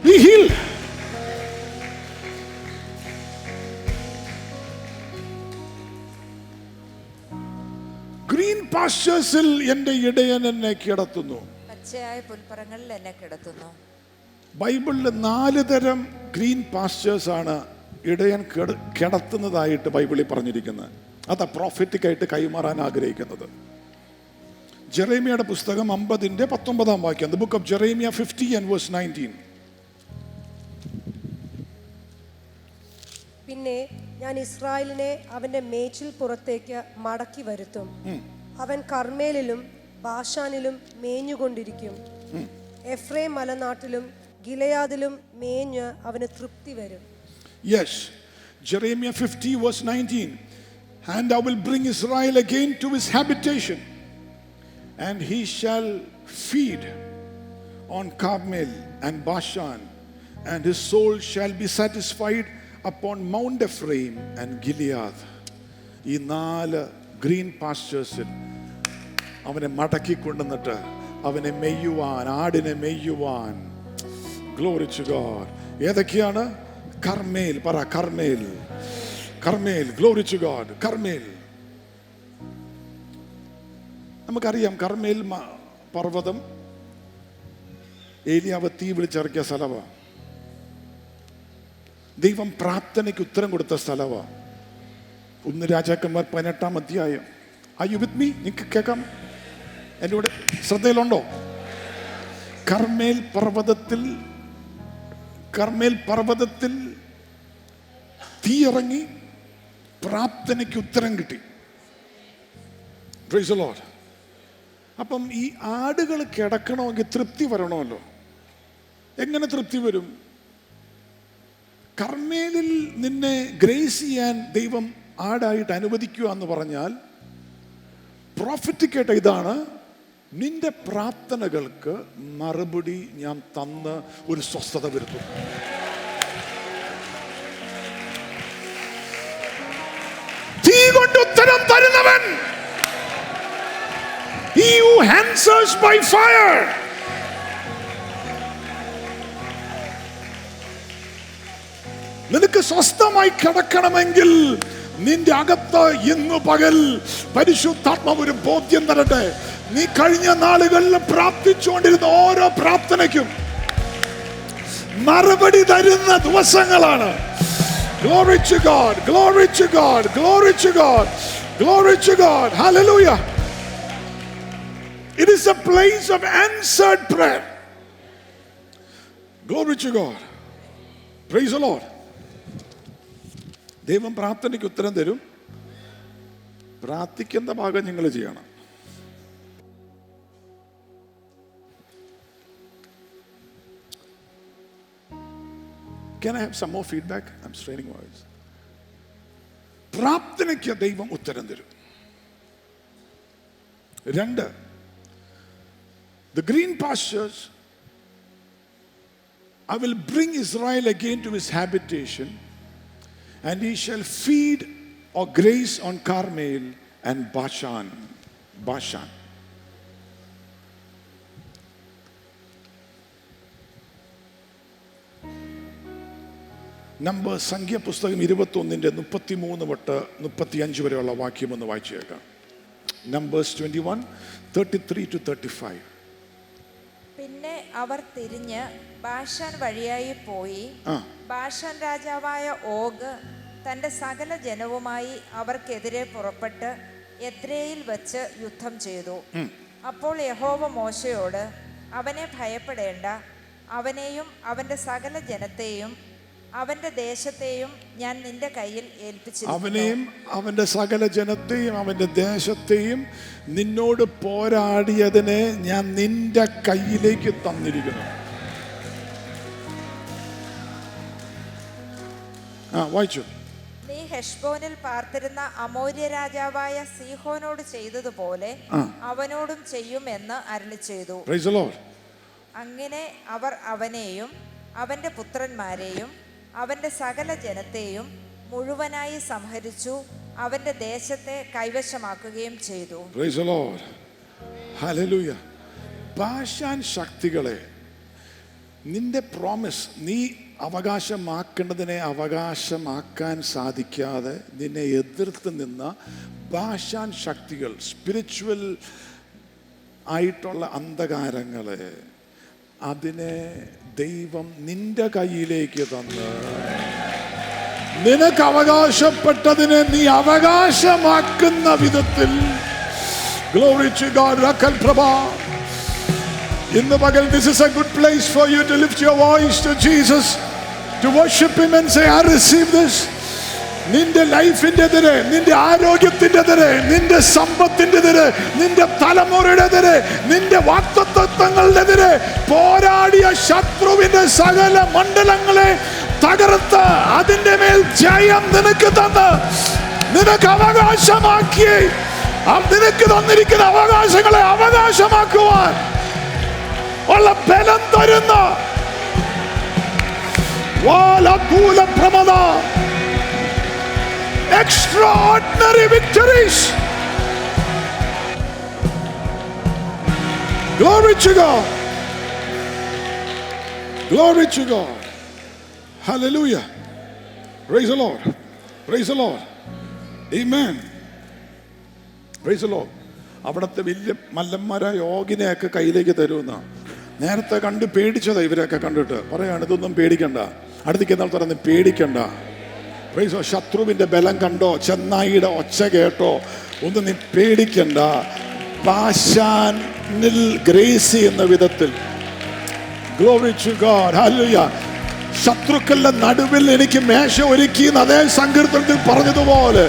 Be healed. ഗ്രീൻ പാസ്റ്റേഴ്സിൽ എന്റെ ഇടയൻ എന്നെ കിടത്തുന്നു. പച്ചയായ പുൽപ്പറങ്ങളിൽ എന്നെ കിടത്തുന്നു. ബൈബിളിൽ 4 തരം ഗ്രീൻ പാസ്റ്റേഴ്സ് ആണ് ഇടയൻ കിടത്തുന്നതായിട്ട് ബൈബിളിൽ പറഞ്ഞിരിക്കുന്നത്. അതാ പ്രോഫറ്റിക് ആയിട്ട് കൈമാറാൻ ആഗ്രഹിക്കുന്നത്. ജെറേമിയയുടെ പുസ്തകം 50-ന്റെ 19-ാം വാക്യം. The book of Jeremiah 50 and verse 19. പിന്നെ ഞാൻ ഇസ്രായേലിനെ അവന്റെ മേച്ചിൽ പുറത്തേക്ക് മടക്കി വരുത്തും. അവൻ കർമ്മേലിലും ബാശാനിലും മേഞ്ഞുകൊണ്ടിരിക്കും. എഫ്രൈം മലനാട്ടിലും ഗിലെയാദിലും മേഞ്ഞ് അവന് തൃപ്തി വരും. Yes, Jeremiah 50 verse 19. And I will bring Israel again to his habitation, and he shall feed on Carmel and Bashan, and his soul shall be satisfied upon Mount Ephraim and Gilead. ഈ 4 green പാസ്റ്റേഴ്സിൽ അവനെ മടക്കി കൊണ്ടുവന്നിട്ട് അവനെ മെയ്യുവാൻ, ആടിനെ മെയ്യുവാൻ. Glory to God. ഏതൊക്കെയാണ്? കർമ്മേൽ, പറ Carmel, Carmel. Glory to God. Carmel. നമുക്കറിയാം കർമ്മേൽ പർവ്വതം ഏലിയാവ് തീ വിളിച്ചിറക്കിയ സ്ഥലമാണ്. ദൈവം പ്രാർത്ഥനയ്ക്ക് ഉത്തരം കൊടുത്ത സ്ഥലമാണ്. 1 രാജാക്കന്മാർ 18-ാം അധ്യായം. Are you with me? നിങ്ങൾക്ക് കേൾക്കാം? എൻ്റെ കൂടെ ശ്രദ്ധയിലുണ്ടോ? കർമ്മേൽ പർവ്വതത്തിൽ തീ ഇറങ്ങി പ്രാർത്ഥനയ്ക്ക് ഉത്തരം കിട്ടി. Praise the Lord. അപ്പം ഈ ആടുകൾ കിടക്കണമെങ്കിൽ തൃപ്തി വരണമല്ലോ. എങ്ങനെ തൃപ്തി വരും? കർമ്മേലിൽ നിന്നെ ഗ്രേസ് ചെയ്യാൻ ദൈവം ആടായിട്ട് അനുവദിക്കുക എന്ന് പറഞ്ഞാൽ പ്രോഫറ്റിക് ആയിട്ട് ഇതാണ്, നിന്റെ പ്രാർത്ഥനകൾക്ക് മറുപടി ഞാൻ തന്ന് ഒരു സ്വസ്ഥത വരുത്തും. തീ കൊണ്ട് ഉത്തരം തരുന്നവൻ, he who answers by fire. നിനക്ക് സ്വസ്ഥമായി കിടക്കണമെങ്കിൽ നിന്റെ അകത്ത് ഇന്ന് പകൽ പരിശുദ്ധാത്മാവ് ഒരു ബോധ്യം തരട്ടെ. നീ കഴിഞ്ഞ നാളുകളിൽ പ്രാർത്ഥിച്ചുകൊണ്ടിരുന്ന ഓരോ പ്രാർത്ഥനയ്ക്കും മറുപടി തരുന്ന ദിവസങ്ങളാണ്. Glory to God, glory to God, glory to God, glory to God. Hallelujah. It is a place of answered prayer. Glory to God. Praise the Lord. ദൈവം പ്രാർത്ഥനയ്ക്ക് ഉത്തരം തരും. പ്രാർത്ഥിക്കുന്ന ഭാഗം നിങ്ങൾ ചെയ്യണം. Can I have some more feedback? I'm straining voice. പ്രാർത്ഥനയ്ക്ക് ദൈവം ഉത്തരം തരും. 2, the green pastures, I will bring Israel again to his habitation, and he shall feed or graze on Carmel and Bashan. Number സംഖ്യാപുസ്തകം 21-33 തൊട്ട് 35 വരെയുള്ള വാക്യം ഒന്ന് വായിച്ചു കേൾക്കാം. നമ്പേഴ്സ് 21:33-35. പിന്നെ അവർ തിരിഞ്ഞ് ബാഷാൻ വഴിയായി പോയി. ബാഷാൻ രാജാവായ ഓഗ് തൻ്റെ സകല ജനവുമായി അവർക്കെതിരെ പുറപ്പെട്ട് എദ്രേയിൽ വച്ച് യുദ്ധം ചെയ്തു. അപ്പോൾ യഹോവ മോശയോട്, അവനെ ഭയപ്പെടേണ്ട, അവനെയും അവൻ്റെ സകല ജനത്തെയും അവൻ്റെ ദേശത്തെയും ഞാൻ നിന്റെ കയ്യിൽ ഏൽപ്പിച്ചിരിക്കുന്നു. അവനെയും അവൻ്റെ സകല ജനത്തെയും അവൻ്റെ ദേശത്തെയും നിന്നോട് പോരാടിയതിനെ ഞാൻ നിന്റെ കയ്യിലേക്ക് തന്നിരിക്കുന്നു. വായിച്ചു. നീ ഹെഷ്ബോനിൽ പാർത്തിരുന്ന അമോര്യ രാജാവായ സീഹോനോട് ചെയ്തതുപോലെ അവനോടും ചെയ്യുമെന്ന് അരുളിച്ചെയ്തു. Praise the Lord. അങ്ങനെ അവർ അവനെയും അവൻ്റെ പുത്രന്മാരെയും അവൻ്റെ സകല ജനത്തെയും മുഴുവനായി സംഹരിച്ചു, അവൻ്റെ ദേശത്തെ കൈവശമാക്കുകയും ചെയ്തു. Praise the Lord. Hallelujah. Bashan ശക്തികളെ നിന്റെ പ്രോമിസ് നീ അവകാശമാക്കേണ്ടതിനെ അവകാശമാക്കാൻ സാധിക്കാതെ നിന്നെ എതിർത്ത് നിന്ന ബാഷാൻ ശക്തികൾ, സ്പിരിച്വൽ ആയിട്ടുള്ള അന്ധകാരങ്ങളെ, അതിനെ ദൈവം നിന്റെ കയ്യിലേക്ക് തന്ന് നിനക്ക് അവകാശപ്പെട്ടതിനെ നീ അവകാശമാക്കുന്ന വിധത്തിൽ. Glory to God. Rakal Prabha. ഇന്ന് പകൽ this is a good place for you to lift your voice to Jesus, to worship him and say, I receive this. നിന്റെ ലൈഫിന്റെ എതിരെ, നിന്റെ ആരോഗ്യത്തിന്റെ എതിരെ, നിന്റെ സമ്പത്തിന്റെ എതിരെ, നിന്റെ തലമുറയുടെ എതിരെ, നിന്റെ വാഗ്ദത്തങ്ങളുടെ എതിരെ പോരാടിയ ശത്രുവിന്റെ സകല മണ്ഡലങ്ങളെ തകർത്ത് അതിന്റെ മേൽ ജയം നിനക്ക് തന്ന് നിനക്ക് അവകാശമാക്കി നിനക്ക് തന്നിരിക്കുന്ന അവകാശങ്ങളെ അവകാശമാക്കുവാൻ ഉള്ള ബലം തരുന്ന extraordinary victories. Glory to God. Glory to God. Hallelujah. Praise the Lord. Praise the Lord. Amen. Praise the Lord. അവിടുത്തെ വലിയ മല്ലന്മാരായ യോഗിനെയൊക്കെ കയ്യിലേക്ക് തരുമെന്ന നേരത്തെ കണ്ട് പേടിച്ചതാ. ഇവരെയൊക്കെ കണ്ടിട്ട് പറയാണ്, ഇതൊന്നും പേടിക്കണ്ട. അടുത്തേക്ക് എന്നാൽ പറയുന്നത് പേടിക്കണ്ട. ശത്രുവിന്റെ ബലം കണ്ടോ, ചെന്നായിയുടെ ഒച്ച കേട്ടോ, ഒന്നും നീ പേടിക്കണ്ട. ബാശാനിൽ ഗ്രേസി എന്ന വിധത്തിൽ. Glory to God. Hallelujah. ശത്രുക്കളുടെ നടുവിൽ എനിക്ക് മേശ ഒരുക്കി അതേ സങ്കീർത്തനത്തിൽ പറഞ്ഞതുപോലെ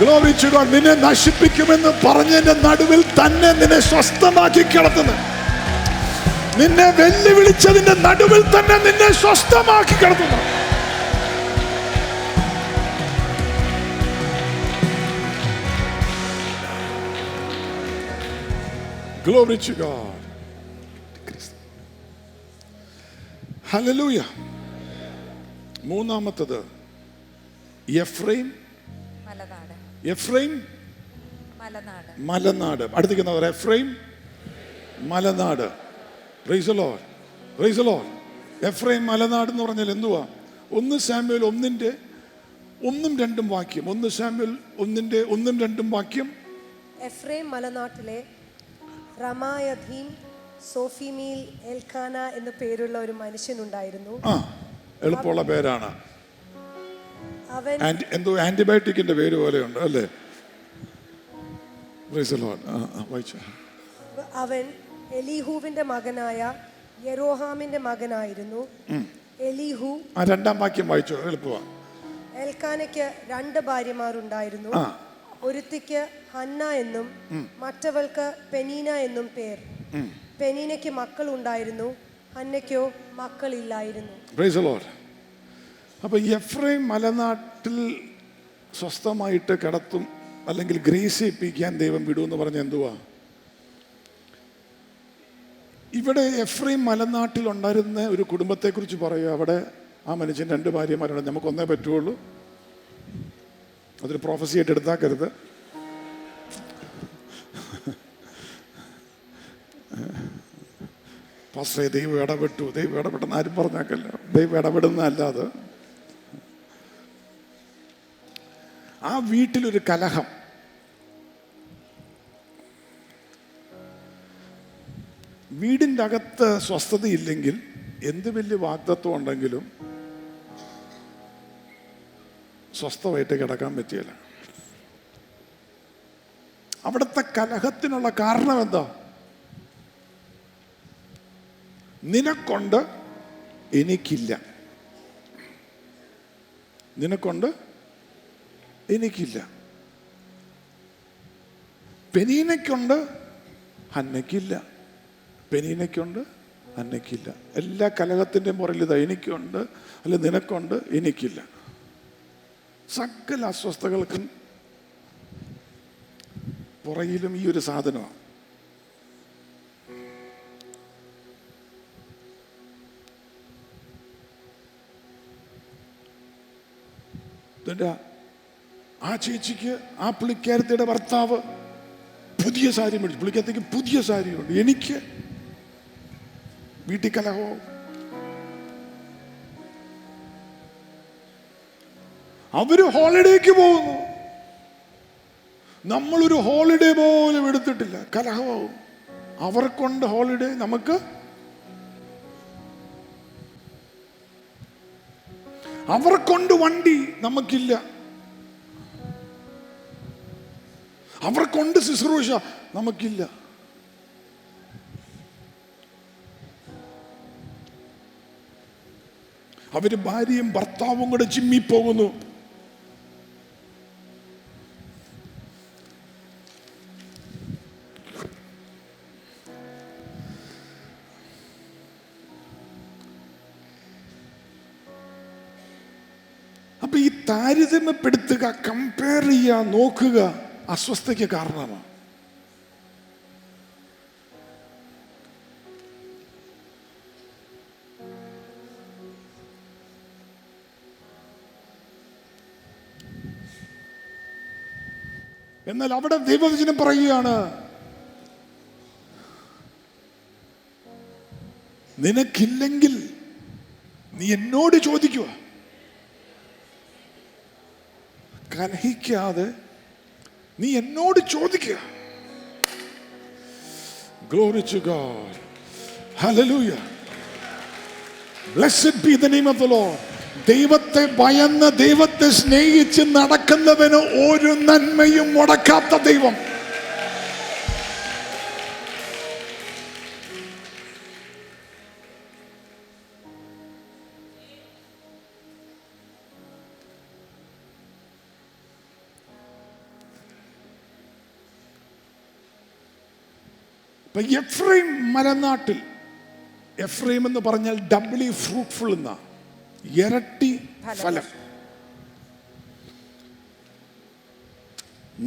Glory to God. നിന്നെ നശിപ്പിക്കുമെന്ന് പറഞ്ഞതിന്റെ നടുവിൽ തന്നെ നിന്നെ സ്വസ്ഥമാക്കി കിടത്തുന്നു. നിന്നെ വെല്ലുവിളിച്ചതിന്റെ നടുവിൽ തന്നെ നിന്നെ സ്വസ്ഥമാക്കി കിടത്തുന്നു. Glory to God. Hallelujah. മൂന്നാമത്തത് എഫ്രൈം മലനാട്. എഫ്രൈം മലനാട്. മലനാട്. അടുത്തേക്കുന്നവർ എഫ്രൈം മലനാട്. Praise the Lord. Praise the Lord. Ephraim മലനാട് എന്ന് പറഞ്ഞാൽ എന്തുവാ? 1 സാമുവേൽ 1:2 വാക്യം. 1 സാമുവേൽ 1:2 വാക്യം. എഫ്രൈം മലനാട്ടിലെ റമായധീം സോഫിമീൽ എൽഖാന എന്നു പേരുള്ള ഒരു മനുഷ്യനുണ്ടായിരുന്നു. എളുപ്പമുള്ള പേരാണ്. അവൻ എന്തോ ആന്റിബയോട്ടിക്കിന്റെ പേര് പോലെയുണ്ട് അല്ലേ? അവൻ എലീഹുവിന്റെ മകനായ യെരോഹാമിന്റെ മകനായിരുന്നു. എലീഹു രണ്ടാം വാക്യം വായിച്ചോ, എളുപ്പമാ. എൽക്കാനയ്ക്ക് 2 ഭാര്യമാരുണ്ടായിരുന്നു. ഒരുത്തിക്ക് ഹന്ന എന്നും മറ്റവൾക്ക് പെനീന എന്നും പേർ. പെനീനയ്ക്ക് മക്കൾ ഉണ്ടായിരുന്നു, ഹന്നയ്ക്കോ മക്കളില്ലായിരുന്നു. Praise the Lord. അപ്പൊ എഫ്രൈം മലനാട്ടിൽ സ്വസ്ഥമായിട്ട് കിടത്തും അല്ലെങ്കിൽ ഗ്രേസിപ്പിക്കാൻ ദൈവം വിടുമെന്ന് പറഞ്ഞ എന്തുവാ? ഇവിടെ എഫ്രൈം മലനാട്ടിൽ ഉണ്ടായിരുന്ന ഒരു കുടുംബത്തെക്കുറിച്ച് പറയുക. അവിടെ ആ മനുഷ്യൻ 2 ഭാര്യമാരുണ്ട്. നമുക്ക് ഒന്നേ പറ്റുള്ളൂ. അതൊരു പ്രോഫസി ആയിട്ട് എടുത്താക്കരുത്. പാസ്റ്ററെ ദൈവം ഇടപെട്ടെന്ന് ആരും പറഞ്ഞാക്കല്ല. ദൈവം ഇടപെടുന്നതല്ല അത്. ആ വീട്ടിലൊരു കലഹം. വീടിൻ്റെ അകത്ത് സ്വസ്ഥതയില്ലെങ്കിൽ എന്ത് വലിയ വാഗ്ദത്വം ഉണ്ടെങ്കിലും സ്വസ്ഥമായിട്ട് കിടക്കാൻ പറ്റിയല്ല. അവിടുത്തെ കലഹത്തിനുള്ള കാരണം എന്താ? നിനക്കൊണ്ട് എനിക്കില്ല, നിനക്കൊണ്ട് എനിക്കില്ല. പെനീനയ്ക്കുണ്ട്, ഹന്നയ്ക്കില്ല. പെനീനയ്ക്കുണ്ട്, ഹന്നയ്ക്കില്ല. എല്ലാ കലഹത്തിൻ്റെയും പുറകിൽ ഇതാ, എനിക്കുണ്ട് അല്ല നിനക്കുണ്ട്, എനിക്കില്ല. സകല അസ്വസ്ഥകൾക്കും പുറകിലും ഈ ഒരു സാധനമാണ്. ആ ചേച്ചിക്ക്, ആ പുള്ളിക്കാരത്തിയുടെ ഭർത്താവ് പുതിയ സാരി മേടിച്ചു, പുള്ളിക്കാരത്തേക്ക് പുതിയ സാരിയുണ്ട്, എനിക്ക് വീട്ടിൽ കലഹവും. അവര് ഹോളിഡേക്ക് പോകുന്നു, നമ്മളൊരു ഹോളിഡേ പോലും എടുത്തിട്ടില്ല, കലഹവും. അവർക്കുണ്ട് ഹോളിഡേ, നമുക്ക്. അവർക്കുണ്ട് വണ്ടി, നമുക്കില്ല. അവർക്കുണ്ട് ശുശ്രൂഷ, നമുക്കില്ല. അവര് ഭാര്യയും ഭർത്താവും കൂടെ ജിമ്മിൽ പോകുന്നു. അപ്പൊ ഈ താരതമ്യപ്പെടുത്തുക, കമ്പയർ ചെയ്യുക, നോക്കുക അസ്വസ്ഥയ്ക്ക് കാരണമാണ്. എന്നാൽ അവിടെ ദൈവവചനം പറയുകയാണ്, നിനക്കില്ലെങ്കിൽ നീ എന്നോട് ചോദിക്കുക. കലഹിക്കാതെ നീ എന്നോട് ചോദിക്കുക. Glory to God. Hallelujah. Blessed be the name of the Lord. ദൈവത്തെ ഭയന്ന് ദൈവത്തെ സ്നേഹിച്ച് നടക്കുന്നവന് ഒരു നന്മയും മുടക്കാത്ത ദൈവം. എഫ്രൈം മലനാട്ടിൽ, എഫ്രൈം എന്ന് പറഞ്ഞാൽ ഡബ്ലി ഫ്രൂട്ട്ഫുൾ എന്ന, ഇരട്ടി ഫലം.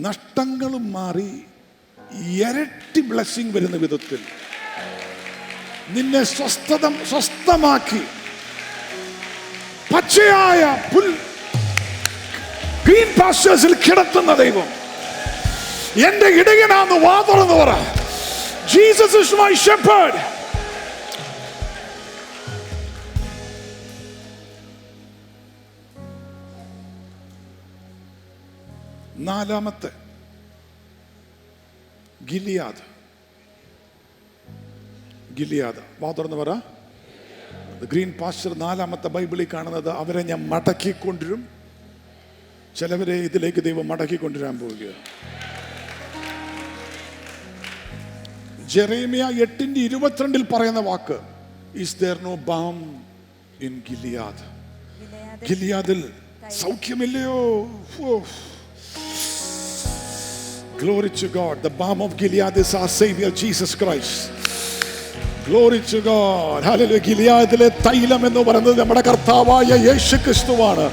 നഷ്ടങ്ങളും മാറി ഇരട്ടി ബ്ലെസ്സിങ് വരുന്ന വിധത്തിൽ നിന്നെ സ്വസ്ഥമാക്കി പച്ചയായ ഗ്രീൻ പാസ്റ്റേഴ്സിൽ കിടത്തുന്ന ദൈവം. എന്റെ ഇടയനാന്ന് വാ തുറന്ന് പറ. Jesus is my shepherd. നാലാമത്തെ ഗിലിയാദ്. ഗിലിയാദ് വാ തുറന്ന് പറ. ഗ്രീൻ പാസ്റ്റർ നാലാമത്തെ ബൈബിളിൽ കാണുന്നത്, അവരെ ഞാൻ മടക്കിക്കൊണ്ടിരും. ചിലവരെ ഇതിലേക്ക് ദൈവം മടക്കിക്കൊണ്ടുവരാൻ പോവുകയാണ്. ജെറേമിയ 8:22 പറയുന്ന വാക്ക്, is there no balm in Gilead. ഗിലിയാദിൽ സൗഖ്യമില്ലയോ? Glory to God. The balm of Gilead is our Savior Jesus Christ. Glory to God. Hallelujah. ഗിലിയാദിലെ തൈലം എന്ന് പറയുന്നത് നമ്മുടെ കർത്താവായ യേശു ക്രിസ്തുവാണ്.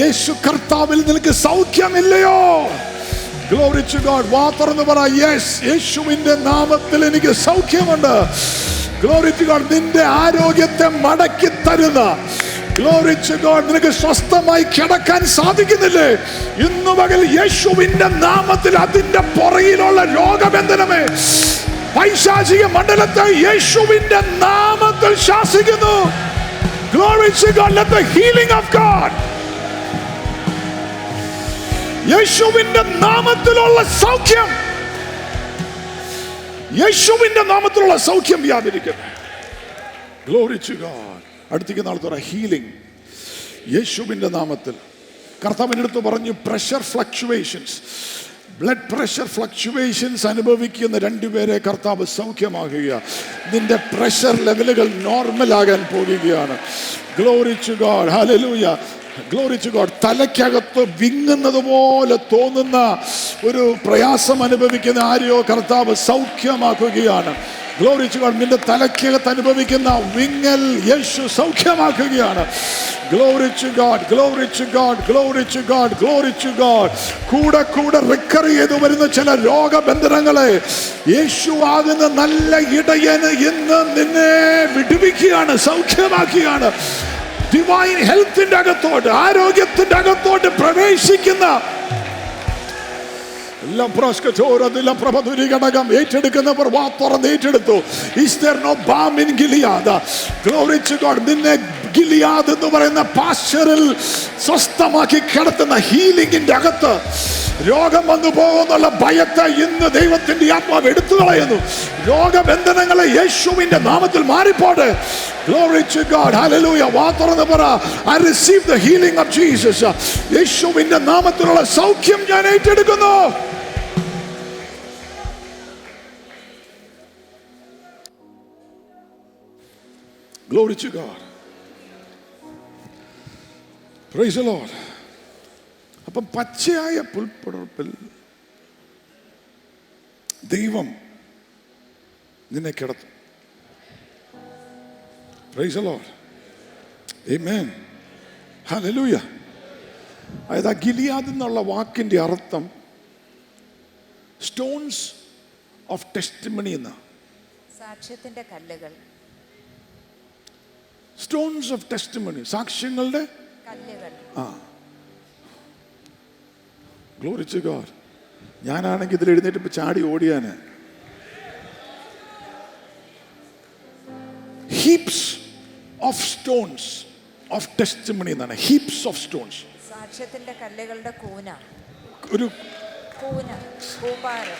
യേശു കർത്താവിൽ നിനക്ക് സൗഖ്യമില്ലയോ? Glory to God. വാ തുറന്ന് പറ, യെസ്, യേശുവിന്റെ നാമത്തിൽ എനിക്ക് സൗഖ്യമുണ്ട്. Glory to God. നിന്റെ ആരോഗ്യത്തെ മടക്കി തരുന്ന, Glory to God, നിനക്ക് സ്വസ്ഥമായി കിടക്കാൻ സാധിക്കുന്നില്ലേ? ഇന്നു പകൽ യേശുവിന്റെ നാമത്തിൽ അതിന്റെ പുറകിലുള്ള രോഗബന്ധനമേ, പൈശാചിക മണ്ഡലത്തെ യേശുവിന്റെ നാമത്തിൽ ശാസിക്കുന്നു. Glory to God. Let the healing of God യേശുവിന്റെ നാമത്തിലുള്ള സൗഖ്യം, യേശുവിന്റെ നാമത്തിലുള്ള സൗഖ്യം വ്യാപരിക്കട്ടെ. Glory to God. അടുത്തേക്ക് നാളത്തോടെ ഹീലിംഗ് യേശുവിന്റെ നാമത്തിൽ. കർത്താവിന്റെ അടുത്ത് പറഞ്ഞു pressure fluctuations, blood pressure fluctuations അനുഭവിക്കുന്ന രണ്ടുപേരെ കർത്താവ് സൗഖ്യമാക്കുക. നിന്റെ പ്രഷർ ലെവലുകൾ നോർമൽ ആകാൻ പോകുകയാണ്. Glory to God. Hallelujah. Glory to God. തലയ്ക്കകത്ത് വിങ്ങുന്നത് പോലെ തോന്നുന്ന ഒരു പ്രയാസം അനുഭവിക്കുന്ന ആരെയോ കർത്താവ് സൗഖ്യമാക്കുകയാണ്. Glory to God. നിന്റെ തലയ്ക്കകത്ത് അനുഭവിക്കുന്ന വിങ്ങൽ യേശു സൗഖ്യമാക്കുകയാണ്. Glory to God. Glory to God. Glory to God. Glory to God. കൂടെ കൂടെ റിക്കർ ചെയ്തു വരുന്ന ചില രോഗബന്ധനങ്ങളെ യേശു ആകുന്ന നല്ല ഇടയന് ഇന്ന് നിന്നെ വിടുവിക്കുകയാണ്, സൗഖ്യമാക്കുകയാണ്. ഡിവൈൻ ഹെൽത്തിന്റെ അകത്തോട്ട്, ആരോഗ്യത്തിന്റെ അകത്തോട്ട് പ്രവേശിക്കുന്ന ഏറ്റെടുക്കുന്നവർ വാ തുറന്ന് ഏറ്റെടുത്തു. Is there no balm in Gilead? Glory to God. നിന്നെ ഗിലിയാദ് എന്ന് പറയുന്ന പാസ്റ്ററിൽ സ്വസ്ഥമാക്കി കിടത്തുന്ന ഹീലിംഗിന്റെ അകത്ത് രോഗം വന്നു പോകുന്നുള്ള ഭയത്തെ ഇന്ന് ദൈവത്തിന്റെ ആത്മാവ് എടുത്തു കളയുന്നു. രോഗബന്ധനങ്ങളെ യേശുവിന്റെ നാമത്തിൽ മാറിപ്പോട്ടെ. Glory to God. Hallelujah. വാ തുറന്ന് പറ, I receive the healing of Jesus. യേശുവിന്റെ നാമത്തിലുള്ള സൗഖ്യം ഞാൻ ഏറ്റെടുക്കുന്നു. Glory to God. Praise the Lord. അപ്പം പച്ചയായ പുൽപ്പടർപ്പിൽ ദൈവം നിന്നെ കിടത്തും. Praise the Lord. Amen. Hallelujah. അതായത് ആ ഗിലിയാദ് എന്നുള്ള വാക്കിന്റെ അർത്ഥം സ്റ്റോൺസ് ഓഫ് ടെസ്റ്റിമണി എന്ന, സാക്ഷ്യത്തിന്റെ കല്ലുകൾ. സ്റ്റോൺസ് ഓഫ് ടെസ്റ്റിമണി, സാക്ഷ്യങ്ങളുടെ കല്ലുകൾ. Glory to God. ഞാനാണെങ്കിൽ ഇതിൽ എഴുന്നേറ്റ് ഇപ്പൊ ചാടി ഓടിയാന്. Heaps of stones of testimony എന്നാണ്. ഹീപ്സ് ഓഫ് സ്റ്റോൺസ്, സാക്ഷ്യത്തിന്റെ കല്ലുകളുടെ കൂന, ഒരു കൂന, കൂമ്പാരം.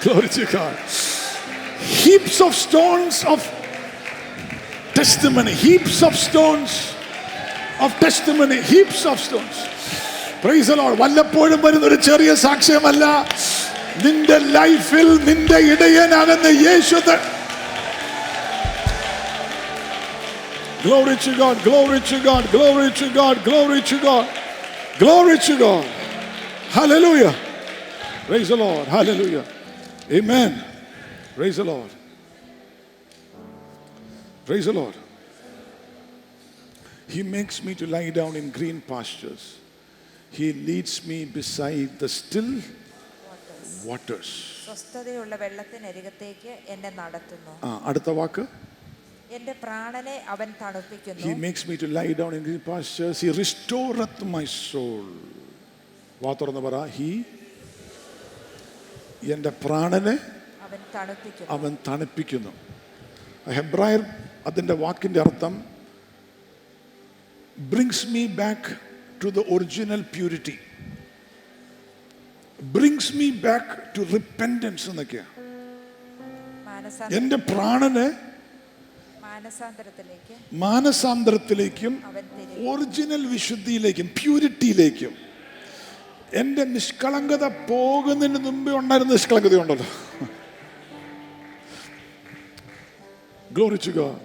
Glory to God. Heaps of stones of testimony. Heaps of stones of testimony. Heaps of stones. Praise the Lord. വല്ലപ്പോഴും വരുന്ന ഒരു ചെറിയ സാക്ഷ്യമല്ല, നിന്റെ ലൈഫിൽ നിന്റെ ഇടയനാകുന്ന യേശു. Glory to God. Glory to God. Glory to God. Glory to God. Glory to God. Hallelujah. Praise the Lord. Hallelujah. Amen. Praise the Lord. Praise the Lord. He makes me to lie down in green pastures. He leads me beside the still waters. സ്വസ്ഥതയുള്ള വെള്ളത്തിനരികത്തേക്ക് എന്നെ നടത്തുന്നു. അടുത്ത വാക്ക്, എന്റെ പ്രാണനെ അവൻ തണുപ്പിക്കുന്നു. He makes me to lie down in green pastures. He restoreth my soul. വാ തുറന്ന് പറ, He, എന്റെ പ്രാണനെ അവൻ തണുപ്പിക്കുന്നു. ഹെബ്രായർ അതിന്റെ വാക്കിന്റെ അർത്ഥം brings me back to the original purity, brings me back to repentance എന്നൊക്കെയാ. എന്റെ പ്രാണനെ മാനസാന്തരത്തിലേക്കും ഒറിജിനൽ വിശുദ്ധിയിലേക്കും പ്യൂരിറ്റിയിലേക്കും, എന്റെ നിഷ്കളങ്കത പോകുന്നതിന് മുമ്പേ ഉണ്ടായിരുന്ന നിഷ്കളങ്കതയുണ്ടല്ലോ. Glory to God.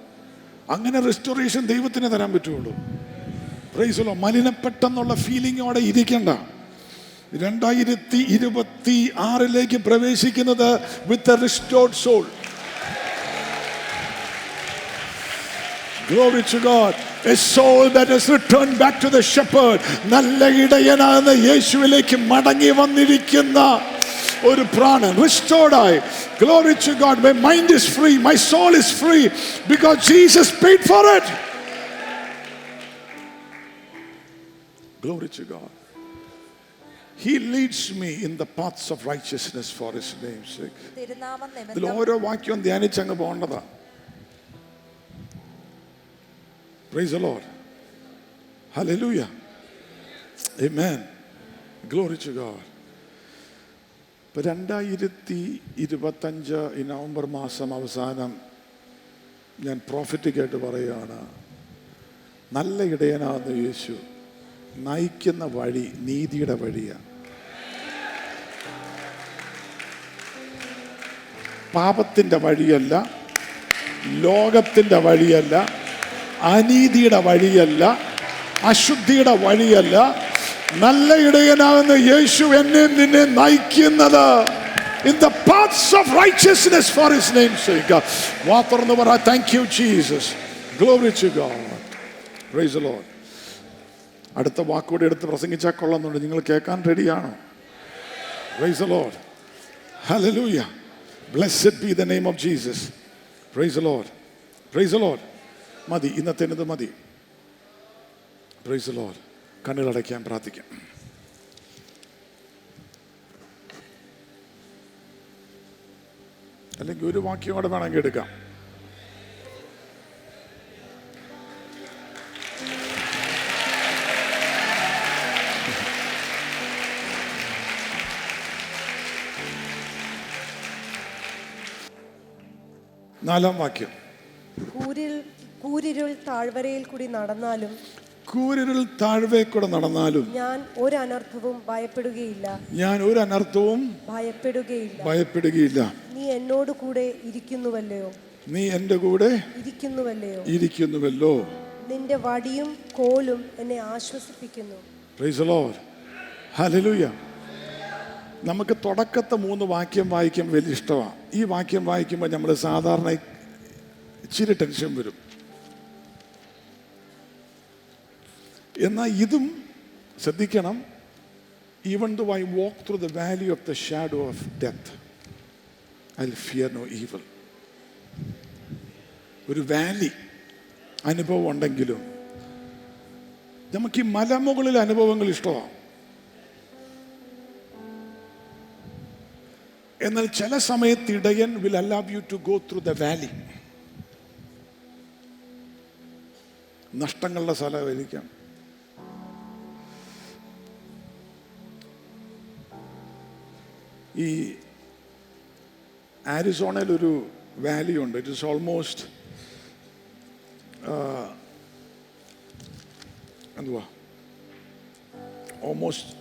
അങ്ങനെ റെസ്റ്റോറേഷൻ ദൈവത്തിന് തരാൻ പറ്റുള്ളൂ. Praise the Lord. മലിനപ്പെട്ടെന്നുള്ള ഫീലിങ്ങോടെ ഇരിക്കണ്ട. 2026 പ്രവേശിക്കുന്നത് with a restored soul. Glory to God. A soul that has returned back to the shepherd. നല്ല ഇടയനാകുന്ന യേശുവിലേക്ക് മടങ്ങി വന്നിരിക്കുന്ന ഒരു പ്രാണൻ, restored ആയി. Glory to God. My mind is free, my soul is free because Jesus paid for it. Glory to God. He leads me in the paths of righteousness for his name's sake. ഇതിൽ ഓരോ വാക്യവും ധ്യാനിച്ചങ്ങ് പോകേണ്ടതാ. Praise the Lord. Hallelujah. Amen. Glory to God. ഇപ്പം 2025 ഈ November മാസം അവസാനം ഞാൻ പ്രോഫറ്റിക്കായിട്ട് പറയുകയാണ്, നല്ല ഇടയനാകുന്ന യേശു നയിക്കുന്ന വഴി നീതിയുടെ വഴിയാണ്. പാപത്തിൻ്റെ വഴിയല്ല, ലോകത്തിൻ്റെ വഴിയല്ല, അനീതിയുടെ വഴിയല്ല, അശുദ്ധിയുടെ വഴിയല്ല. നല്ല ഇടയനാകുന്ന യേശു എന്നെ നിന്നെ നയിക്കുന്നത് in the paths of righteousness for his name's sake. വാ തുറന്ന് പറ, thank you Jesus. Glory to God. Praise the Lord. അടുത്ത വാക്കുകൂടി എടുത്ത് പ്രസംഗിച്ചാൽ കൊള്ളുന്നുണ്ട്. നിങ്ങൾ കേൾക്കാൻ റെഡിയാണോ? Praise the Lord. Hallelujah. Blessed be the name of Jesus. Praise the Lord. Praise the Lord. മതി, ഇന്നത്തേനത് മതി. Praise the Lord. കണ്ണുകളടയ്ക്കാൻ പ്രാർത്ഥിക്കാം. അല്ലെങ്കിൽ ഒരു വാക്യം കൂടെ വേണമെങ്കിൽ എടുക്കാം. നാലാം വാക്യം. കൂരിരുൾ താഴ്വരയിൽ കൂടി നടന്നാലും, കൂരിരുൾ താഴ്വേ കൂടെ നടന്നാലും ഞാൻ ഒരു അനർത്ഥവും ഭയപ്പെടുകയില്ല. ഞാൻ ഒരു അനർത്ഥവും ഭയപ്പെടുകയില്ല. നീ എന്നോട് കൂടെ ഇരിക്കുന്നുവല്ലയോ. നീ എൻ്റെ കൂടെ ഇരിക്കുന്നുവല്ലോ. നിന്റെ വടിയും കോലും എന്നെ ആശ്വസിപ്പിക്കുന്നു. Praise the Lord. Hallelujah. നമുക്ക് തുടക്കത്തെ 3 വാക്യം വായിക്കാൻ വലിയ ഇഷ്ടമാണ്. ഈ വാക്യം വായിക്കുമ്പോൾ നമ്മൾ സാധാരണ ഇച്ചിരി ടെൻഷൻ വരും. എന്നാൽ ഇതും ശ്രദ്ധിക്കണം. Even though I walk through the valley of the shadow of death, I'll fear no evil. ഒരു വാലി അനുഭവം ഉണ്ടെങ്കിലും നമുക്ക് ഈ മലമുകളിൽ അനുഭവങ്ങൾ ഇഷ്ടമാണ്. എന്നാൽ ചില സമയത്ത് ഇടയൻ will allow you to go through the valley. നഷ്ടങ്ങളുടെ സ്ഥലമായിരിക്കാം, ഈ ആരിസോണയിൽ ഒരു വാലി ഉണ്ട്. ഇറ്റ് ഇസ് ഓൾമോസ്റ്റ് എന്തുവാ ഓൾമോസ്റ്റ്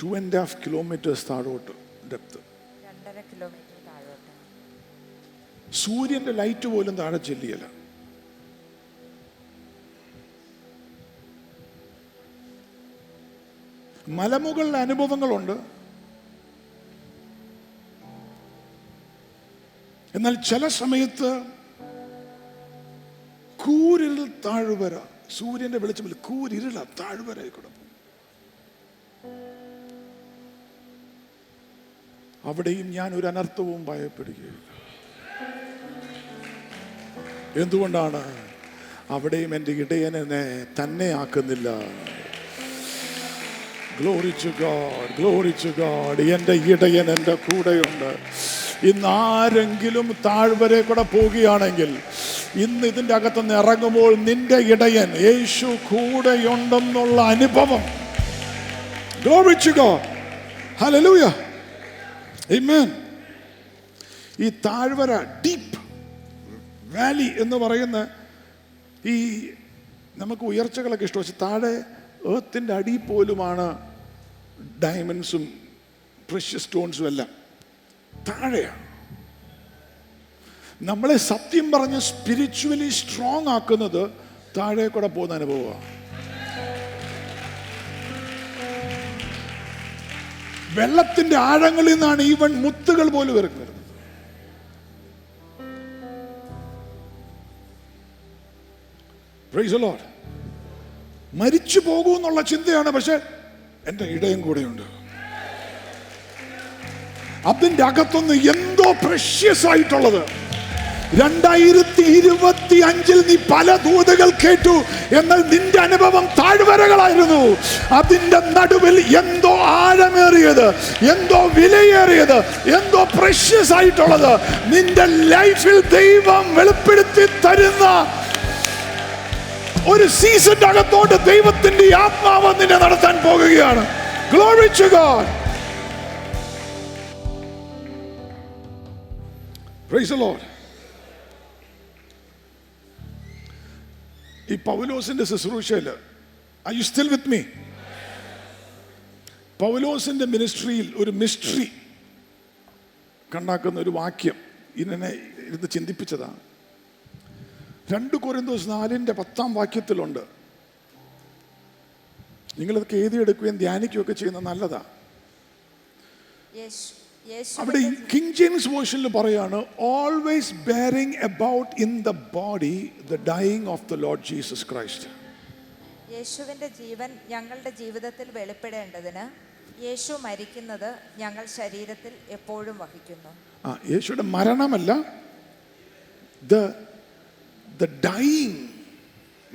2.5 kilometers താഴോട്ട് ഡെപ്ത്. 2.5 കിലോമീറ്റർ താഴോട്ട്. സൂര്യന്റെ ലൈറ്റ് പോലും താഴെ ചെല്ലിയല്ല. മലമുകളിലെ അനുഭവങ്ങളുണ്ട്. എന്നാൽ ചില സമയത്ത് കൂരിരുൾ താഴ്വര, സൂര്യന്റെ വെളിച്ചമില്ല, കൂരിരുള താഴ്വരയായിക്കൂടെ പോകും. അവിടെയും ഞാൻ ഒരു അനർത്ഥവും ഭയപ്പെടുകയില്ല. എന്തുകൊണ്ടാണ്? അവിടെയും എൻ്റെ ഇടയൻ എന്നെ തന്നെ ആക്കുന്നില്ല. Glory to God, glory to God. എൻ്റെ ഇടയൻ എൻ്റെ കൂടെയുണ്ട്. ഇന്ന് ആരെങ്കിലും താഴ്വരെ കൂടെ പോവുകയാണെങ്കിൽ, ഇന്ന് ഇതിൻ്റെ അകത്തുനിന്ന് ഇറങ്ങുമ്പോൾ നിന്റെ ഇടയൻ യേശു കൂടെയുണ്ടെന്നുള്ള അനുഭവം. Glory to God. Hallelujah. Amen. ഈ താഴ്വര, ഡീപ്പ് വാലി എന്ന് പറയുന്ന ഈ നമുക്ക് ഉയർച്ചകളൊക്കെ ഇഷ്ടം. പക്ഷെ താഴെ ഏർത്തിൻ്റെ അടി പോലുമാണ് ഡയമണ്ട്സും പ്രഷ്യസ് സ്റ്റോൺസും എല്ലാം താഴെയാണ്. നമ്മളെ സത്യം പറഞ്ഞ് സ്പിരിച്വലി സ്ട്രോങ് ആക്കുന്നത് താഴെ കൂടെ പോകുന്ന അനുഭവമാണ്. വെള്ളത്തിന്റെ ആഴങ്ങളിൽ നിന്നാണ് ഈവൻ മുത്തുകൾ പോലും വരുന്നത്. Praise the Lord. മരിച്ചു പോകൂ എന്നുള്ള ചിന്തയാണ്, പക്ഷെ എൻ്റെ ഇടയൻ കൂടെയുണ്ട്. അതിൻ്റെ അകത്തൊന്ന് എന്തോ പ്രഷ്യസ് ആയിട്ടുള്ളത്. 2025 നീ പല ദൂതകൾ കേട്ടു, എന്നാൽ നിന്റെ അനുഭവം താഴ്വരകളായിരുന്നു. അതിൻ്റെ നടുവിൽ എന്തോ ആഴമേറിയത്, എന്തോ വിലയേറിയത്, എന്തോ പ്രഷ്യസ് ആയിട്ടുള്ളത് നിന്റെ ലൈഫിൽ ദൈവം വെളിപ്പെടുത്തി തരുന്ന ഒരു സീസണിന്റെ അകത്തോട്ട് ദൈവത്തിന്റെ ആത്മാവ് നിന്നെ നടത്താൻ പോകുകയാണ്. Glory to God. Praise the Lord. ഈ പൗലോസിന്റെ ശുശ്രൂഷയില്, are you still with me? പൗലോസിന്റെ മിനിസ്ട്രിയിൽ ഒരു മിസ്റ്ററി കണ്ടാക്കുന്ന ഒരു വാക്യം ഇന്നെ ഇരുന്ന് ചിന്തിപ്പിച്ചതാണ്. 2 കൊരിന്തോസ് 4:10 നിങ്ങളതൊക്കെ എഴുതിയെടുക്കുകയും ധ്യാനിക്കുകയൊക്കെ ചെയ്യുന്നത് നല്ലതാ. അവിടെ കിങ് ജെയിംസ് വേർഷനിൽ പറയാണ്, always bearing about in the body the dying of the Lord Jesus Christ. യേശുവിന്റെ ജീവൻ ഞങ്ങളുടെ ജീവിതത്തിൽ വെളിപ്പെടേണ്ടതിന് യേശു മരിക്കുന്നത് ഞങ്ങൾ ശരീരത്തിൽ എപ്പോഴും വഹിക്കുന്നു. യേശുയുടെ മരണമല്ല, the dying,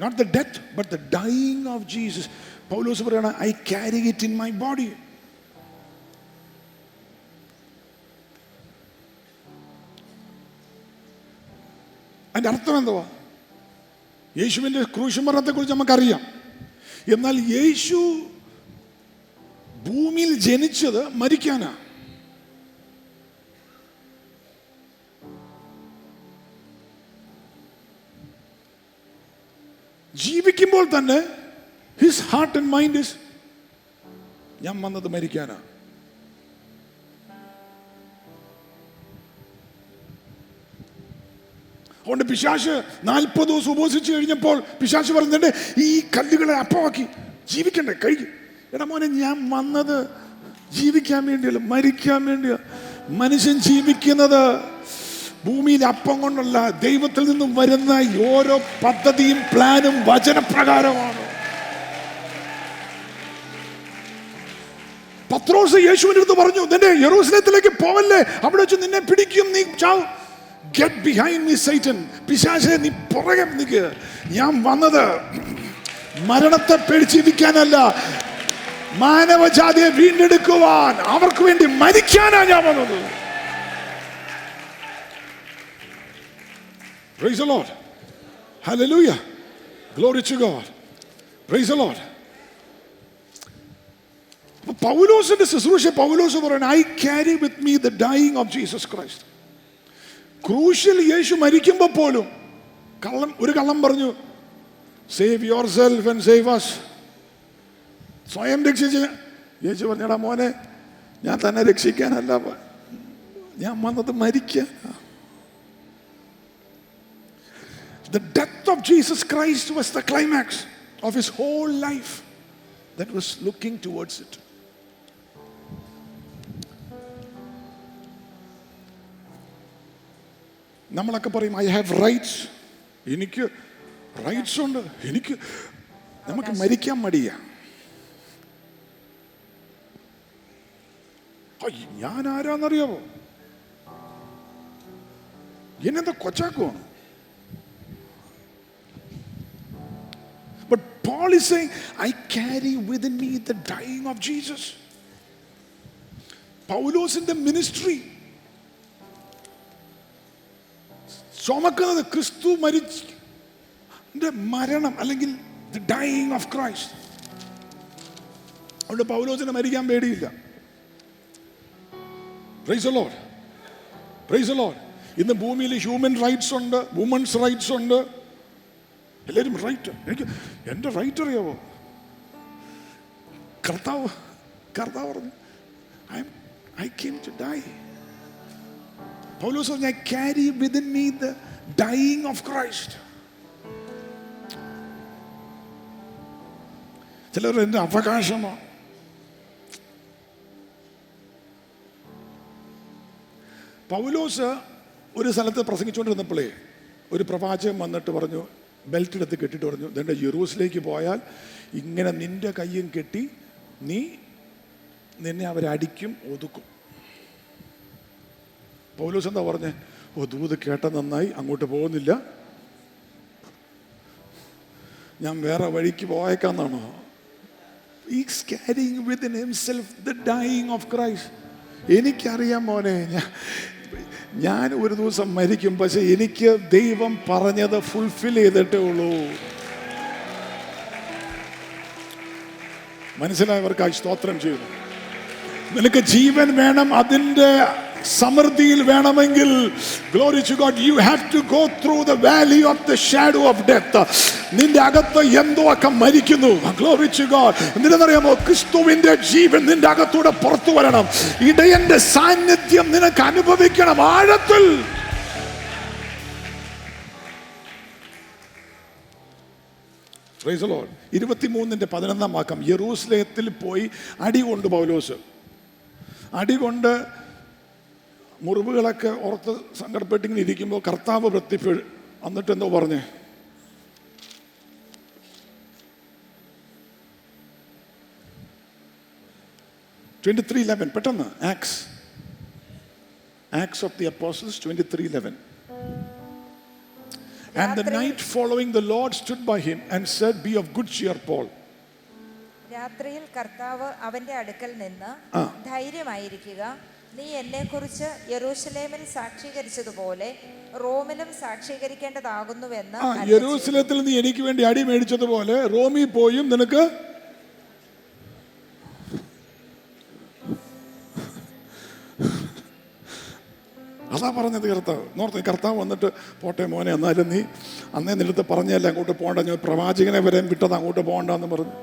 not the death, but the dying of Jesus. പൗലോസ് പറയാണ്, I carry it in my body. അതിന്റെ അർത്ഥം എന്തുവാ? യേശുവിന്റെ ക്രൂശുമരണത്തെ കുറിച്ച് നമുക്കറിയാം. എന്നാൽ യേശു ഭൂമിയിൽ ജനിച്ചത് മരിക്കാനാ. ജീവിക്കുമ്പോൾ തന്നെ his heart and mind is, ഞാൻ വന്നത് മരിക്കാനാ. അതുകൊണ്ട് പിശാച് 40 ദിവസം ഉപവസിച്ച് കഴിഞ്ഞപ്പോൾ പിശാച് പറയുന്നുണ്ട്, ഈ കല്ലുകളെ അപ്പമാക്കി ജീവിക്കണ്ടേ, കഴിക്കും. എടാ മോനെ, ഞാൻ വന്നത് ജീവിക്കാൻ വേണ്ടിയല്ല, മരിക്കാൻ വേണ്ടിയാ. മനുഷ്യൻ ജീവിക്കുന്നത് ഭൂമിയിൽ അപ്പം കൊണ്ടല്ല, ദൈവത്തിൽ നിന്നും വരുന്ന ഓരോ പദ്ധതിയും പ്ലാനും വചനപ്രകാരമാണ്. പത്രോസ് യേശുവിന്റെ അടുത്ത് പറഞ്ഞു, നിന്റെ യെരൂശലേത്തിലേക്ക് പോവല്ലേ, അവിടെ വെച്ച് നിന്നെ പിടിക്കും, നീ ചാവും. Get behind me, Satan. പിശാചേ, നീ പുറകെ നിൽക്കുക. ഞാൻ വന്നത് മരണത്തെ പേടിച്ചിരിക്കാനല്ല, മാനവജാതിയെ വീണ്ടെടുക്കുവാൻ, അവർക്ക് വേണ്ടി മരിക്കാനാ ഞാൻ വന്നത്. Praise the Lord. Hallelujah. Glory to God. Praise the Lord. പൗലോസിന്റെ ശുശ്രൂഷ പൗലോസ് പറയുന്നത്, I carry with me the dying of Jesus Christ. ക്രൂശിൽ യേശു മരിക്കുമ്പോൾ പോലും ഒരു കള്ളം പറഞ്ഞു, save your self and save us. സ്വയം രക്ഷിച്ച്. യേശു പറഞ്ഞടാ മോനെ, ഞാൻ തന്നെ രക്ഷിക്കാനല്ല, ഞാൻ വന്നത് മരിക്കാൻ. The death of Jesus Christ was the climax of his whole life that was looking towards it. നമ്മളൊക്കെ പറയും, ഐ ഹാവ് റൈറ്റ്സ്, എനിക്ക് റൈറ്റ്സ് ഉണ്ട്, എനിക്ക്. നമുക്ക് മരിക്കാൻ മടിയാ. ഞാൻ ആരാന്നറിയാവോ? എന്നെന്താ കൊച്ചാക്കുവാണ്? But Paul is saying, I carry within me the dying of Jesus. പൗലോസിന്റെ മിനിസ്ട്രി ചുമക്കുന്നത് ക്രിസ്തു മരിച്ച മരണം, അല്ലെങ്കിൽ the dying of Christ. അതുകൊണ്ട് പൗലോസിനെ മരിക്കാൻ പേടിയില്ല. Praise the Lord. Praise the Lord. ഇന്ന് ഭൂമിയിൽ ഹ്യൂമൻ റൈറ്റ്സ് ഉണ്ട്, വുമൻസ് റൈറ്റ്സ് ഉണ്ട്, എല്ലാവരും റൈറ്റ്. എനിക്ക് എൻ്റെ റൈറ്റ് അറിയാവോ? കർത്താവ് പറഞ്ഞു, I came to die. പൗലോസ് പറഞ്ഞു, I carry within me the dying of Christ. ചിലർ എൻ്റെ അവകാശമാണ്. പൗലോസ് ഒരു സ്ഥലത്ത് പ്രസംഗിച്ചുകൊണ്ടിരുന്നപ്പോഴേ ഒരു പ്രവാചകൻ വന്നിട്ട് പറഞ്ഞു, ബെൽറ്റ് എടുത്ത് കെട്ടിട്ട് പറഞ്ഞു, നിന്റെ യെരൂശലേമിലേക്ക് പോയാൽ ഇങ്ങനെ നിന്റെ കയ്യും കെട്ടി നിന്നെ അവരടിക്കും, ഒതുക്കും. പൗലോസ് എന്താ പറഞ്ഞേ? ദൂത് കേട്ട നന്നായി, അങ്ങോട്ട് പോകുന്നില്ല, ഞാൻ വേറെ വഴിക്ക് പോയേക്കാന്നാണോ? He's carrying within himself the dying of Christ. എനിക്കറിയാം മോനെ, ഞാൻ ഒരു ദിവസം മരിക്കും, പക്ഷെ എനിക്ക് ദൈവം പറഞ്ഞത് ഫുൾഫിൽ ചെയ്തിട്ടേ ഉള്ളൂ. മനസ്സിലായവർക്കായി സ്തോത്രം ചെയ്യുന്നു. നിനക്ക് ജീവൻ വേണം, അതിൻ്റെ സമൃദ്ധിയിൽ വേണമെങ്കിൽ, glory to God, you have to go through the valley of the shadow of death. നിന്റെ അകത്ത് എന്തോ ഒക്കെ മരിക്കുന്നു. glory to God. എന്തിനെന്നറിയാമോ? ക്രിസ്തുവിന്റെ ജീവൻ നിന്റെ അകത്തൂടെ പുറത്തു വരണം. ഇടയന്റെ സാന്നിധ്യം നിനക്ക് അനുഭവിക്കണം ആഴത്തിൽ. Praise the Lord. 23:11 വാക്യം. യെരൂശലേത്തിൽ പോയി അടികൊണ്ട് പൗലോസ്, അടികൊണ്ട് മുറിവുകളൊക്കെ ഓർത്ത് സങ്കടപ്പെട്ടിങ്ങനെ ഇരിക്കുമ്പോൾ കർത്താവ് എന്നിട്ട് എന്തോ പറഞ്ഞേ? 23:11 പെട്ടെന്ന്. Acts of the Apostles 23:11. And the night following the Lord stood by him and said, Be of good cheer, Paul. രാത്രിയിൽ കർത്താവ് അവന്റെ അടുക്കൽ നിന്ന്, ധൈര്യമായിരിക്കുക, നീ എന്നെക്കുറിച്ച് യെരൂശലേമിൽ സാക്ഷീകരിച്ചതുപോലെ റോമിലും സാക്ഷീകരിക്കേണ്ടതാകുന്നുവെന്ന്. യെരൂശലേത്തിൽ നീ എനിക്ക് വേണ്ടി അടി മേടിച്ചതുപോലെ റോമിൽ പോയും നിനക്ക് അതാ പറഞ്ഞത് കർത്താവ്. നോർത്ത് കർത്താവ് വന്നിട്ട്, പോട്ടെ മോനെ, എന്നാലും നീ അന്നേ നിലത്ത് പറഞ്ഞല്ല അങ്ങോട്ട് പോകണ്ട, ഞാൻ പ്രവാചകനെ വരെ വിട്ടത് അങ്ങോട്ട് പോകണ്ടെന്ന് പറഞ്ഞു.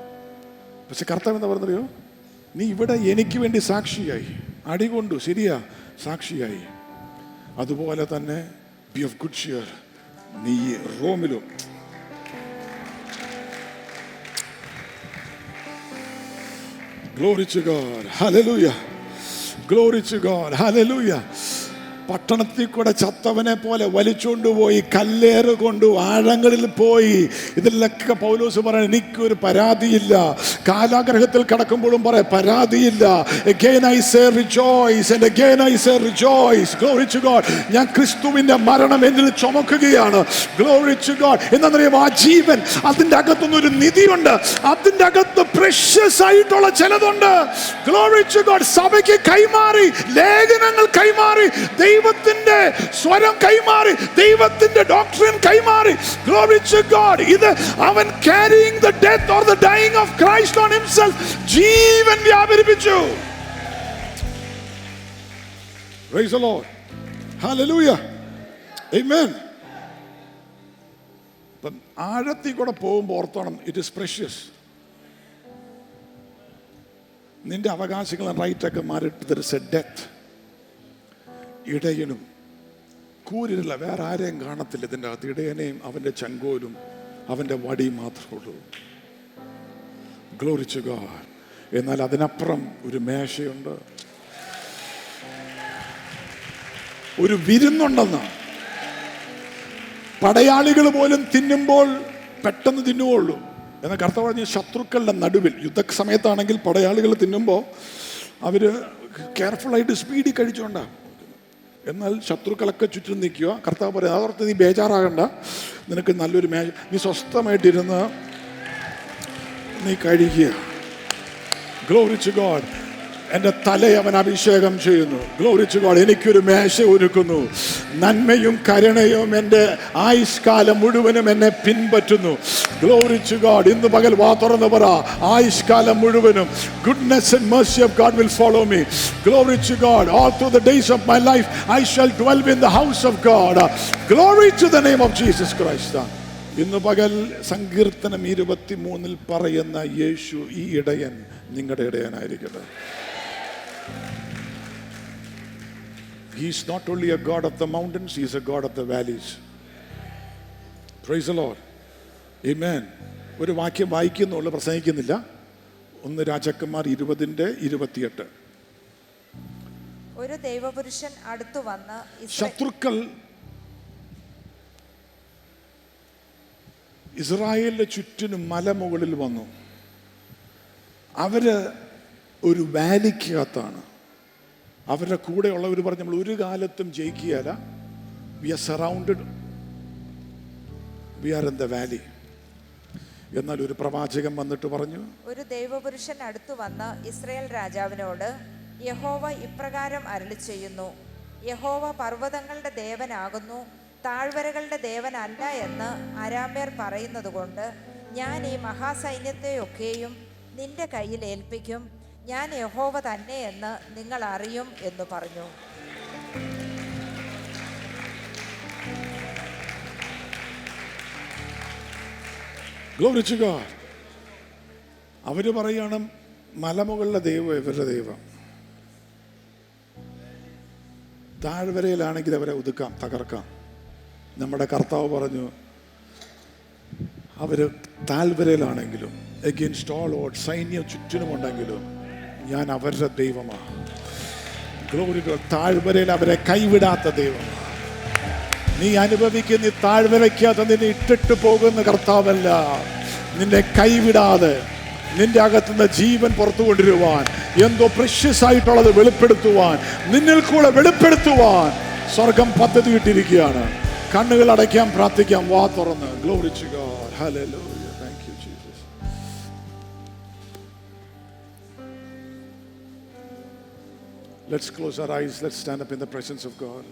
പക്ഷെ കർത്താവ് എന്താ പറഞ്ഞറിയോ? നീ ഇവിടെ എനിക്ക് വേണ്ടി സാക്ഷിയായി, അടികൊണ്ടു, ശരിയാ, സാക്ഷിയായി. അതുപോലെ തന്നെ ബി ഓഫ് ഗുഡ് ഷിയർ, നീ റോമിലും. Glory to God. Hallelujah. Glory to God. Hallelujah. പട്ടണത്തിൽ കൂടെ ചത്തവനെ പോലെ വലിച്ചുകൊണ്ടുപോയി, കല്ലേറ് കൊണ്ടു ആഴങ്ങളിൽ പോയി. ഇതിലൊക്കെ പൗലോസ് പറയാൻ, എനിക്കൊരു പരാതിയില്ല. കാലാഗ്രഹത്തിൽ കിടക്കുമ്പോഴും പറയാം, പരാതിയില്ല. Again I say rejoice and again I say rejoice. Glory to God. ഞാൻ ക്രിസ്തുവിന്റെ മരണം എന്നിൽ ചുമക്കുകയാണ്. Glory to God. എന്നറിയാമോ? ആ ജീവൻ, അതിൻ്റെ അകത്തൊന്നും ഒരു നിധിയുണ്ട്, അതിൻ്റെ അകത്ത് പ്രഷ്യസ് ആയിട്ടുള്ള ചിലതുണ്ട്. Glory to God. സഭയ്ക്ക് കൈമാറി, ലേഖനങ്ങൾ കൈമാറി, ദൈവത്തിന്റെ സ്വരം കൈമാറി, ദൈവത്തിന്റെ ഡോക്ട്രിൻ കൈമാറി. Glory to God. ഇത് അവൻ carrying the death or the dying of Christ on himself, Jeevan വ്യാപരിപ്പിച്ചു. Praise the Lord. Hallelujah. Amen. അപ്പം ആഴത്തിൽ കൂടെ പോകുമ്പോൾ ഓർത്തോണം, ഇറ്റ് ഇസ് പ്രഷ്യസ്. നിന്റെ അവകാശങ്ങളും റൈറ്റൊക്കെ മാറിയിട്ട് there is a death. ഇടയനും കൂരില്ല, വേറെ ആരെയും കാണത്തില്ല ഇതിൻ്റെ അകത്ത്. ഇടയനെയും അവൻ്റെ ചങ്കോലും അവൻ്റെ വടിയും മാത്രമേ ഉള്ളൂ. Glory to God. എന്നാൽ അതിനപ്പുറം ഒരു മേശയുണ്ട്, ഒരു വിരുന്നുണ്ടെന്ന്. പടയാളികൾ പോലും തിന്നുമ്പോൾ പെട്ടെന്ന് തിന്നുകയുള്ളൂ. എന്നാൽ കർത്താവ് പറഞ്ഞ ശത്രുക്കളുടെ നടുവിൽ, യുദ്ധ സമയത്താണെങ്കിൽ പടയാളികൾ തിന്നുമ്പോൾ അവർ കെയർഫുള്ളായിട്ട് സ്പീഡിൽ കഴിച്ചുകൊണ്ടാണ്. എന്നാൽ ശത്രുക്കളൊക്കെ ചുറ്റും നിൽക്കുക. കർത്താവ് പറയാം, അതോർത്ത് നീ ബേജാറാകണ്ട, നിനക്ക് നല്ലൊരു നീ സ്വസ്ഥമായിട്ടിരുന്ന് നീ കഴിക്കുക. Glory to God. എൻ്റെ തലയെ അവൻ അഭിഷേകം ചെയ്യുന്നു. Glory to God. എനിക്കൊരു മേശ ഒരുക്കുന്നു. നന്മയും കരുണയും എൻ്റെ ആയുഷ്കാലം മുഴുവനും എന്നെ പിൻപറ്റുന്നു. Glory to God. ഇന്ന് പകൽ വാ തുറന്ന് പറ, ആയുഷ്കാലം മുഴുവനും goodness and mercy of God will follow me. Glory to God. All through the days of my life I shall dwell in the house of God. Glory to the name of Jesus Christ. ഇന്ന് പകൽ സങ്കീർത്തനം 23 പറയുന്ന യേശു, ഈ ഇടയൻ നിങ്ങളുടെ ഇടയനായിരിക്കട്ടെ. He is not only a God of the mountains, he is a God of the valleys. Praise the Lord. Amen. ഒരു വാക്യം വായിക്കുന്നുള്ളൂ, പ്രസംഗിക്കുന്നില്ല. 1 രാജാക്കന്മാർ 20:28. ഒരു ദൈവപുരുഷൻ അടുത്തു വന്ന് ശത്രുക്കൾ ഇസ്രായേലിന്റെ ചുറ്റിനും മലമുകളിൽ വന്നു. അവര് ഒരു വാലിക്കകത്താണ്. അവരുടെ കൂടെ ഉള്ളവർ പറഞ്ഞു, നമ്മൾ ഒരു കാലത്തും ജയിക്കുകയല്ല, we are surrounded, we are in the valley. എന്നാൽ ഒരു പ്രവാചകൻ വന്നിട്ട് പറഞ്ഞു, ഒരു ദൈവപുരുഷൻ അടുത്തു വന്ന് ഇസ്രായേൽ രാജാവിനോട്, യഹോവ ഇപ്രകാരം അരുളി ചെയ്യുന്നു, യഹോവ പർവ്വതങ്ങളുടെ ദേവനാകുന്നു, താഴ്വരകളുടെ ദേവനല്ല എന്ന് അരാമ്യർ പറയുന്നത് കൊണ്ട് ഞാൻ ഈ മഹാസൈന്യത്തെയൊക്കെയും നിന്റെ കയ്യിൽ ഏൽപ്പിക്കും. ഞാൻ യഹോവ തന്നെ എന്ന് നിങ്ങൾ അറിയും എന്ന് പറഞ്ഞു. Glory to God. അവര് പറയാണ് മലമുകളിലെ ദൈവം ഇവരുടെ ദൈവം, താഴ്വരയിലാണെങ്കിൽ അവരെ ഒതുക്കാം, തകർക്കാം. നമ്മുടെ കർത്താവ് പറഞ്ഞു അവര് താഴ്വരയിലാണെങ്കിലും എഗെയിൻസ്റ്റ് ഓൾ ഓഡ് സൈന്യം ചുറ്റിനുമുണ്ടെങ്കിലും ഞാൻ അവരുടെ ദൈവമാണ്. Glory to God. താഴ്വരയിൽ അവരെ കൈവിടാത്ത ദൈവമാണ്. നീ അനുഭവിക്കുന്ന ഈ താഴ്വരയ്ക്കകത്ത് നിന്നെ ഇട്ടിട്ട് പോകുന്ന കർത്താവല്ല, നിന്നെ കൈവിടാതെ നിന്റെ അകത്തുനിന്ന് ജീവൻ പുറത്തു കൊണ്ടുവരുവാൻ, എന്തോ പ്രഷ്യസ് ആയിട്ടുള്ളത് വെളിപ്പെടുത്തുവാൻ, നിന്നിൽ കൂടെ വെളിപ്പെടുത്തുവാൻ സ്വർഗം പദ്ധതി ഇട്ടിരിക്കുകയാണ്. കണ്ണുകൾ അടയ്ക്കാം, പ്രാർത്ഥിക്കാം, വാ തുറന്ന്. Glory to God. Hallelujah. Thank you Jesus. Let's close our eyes. Let's stand up in the presence of God.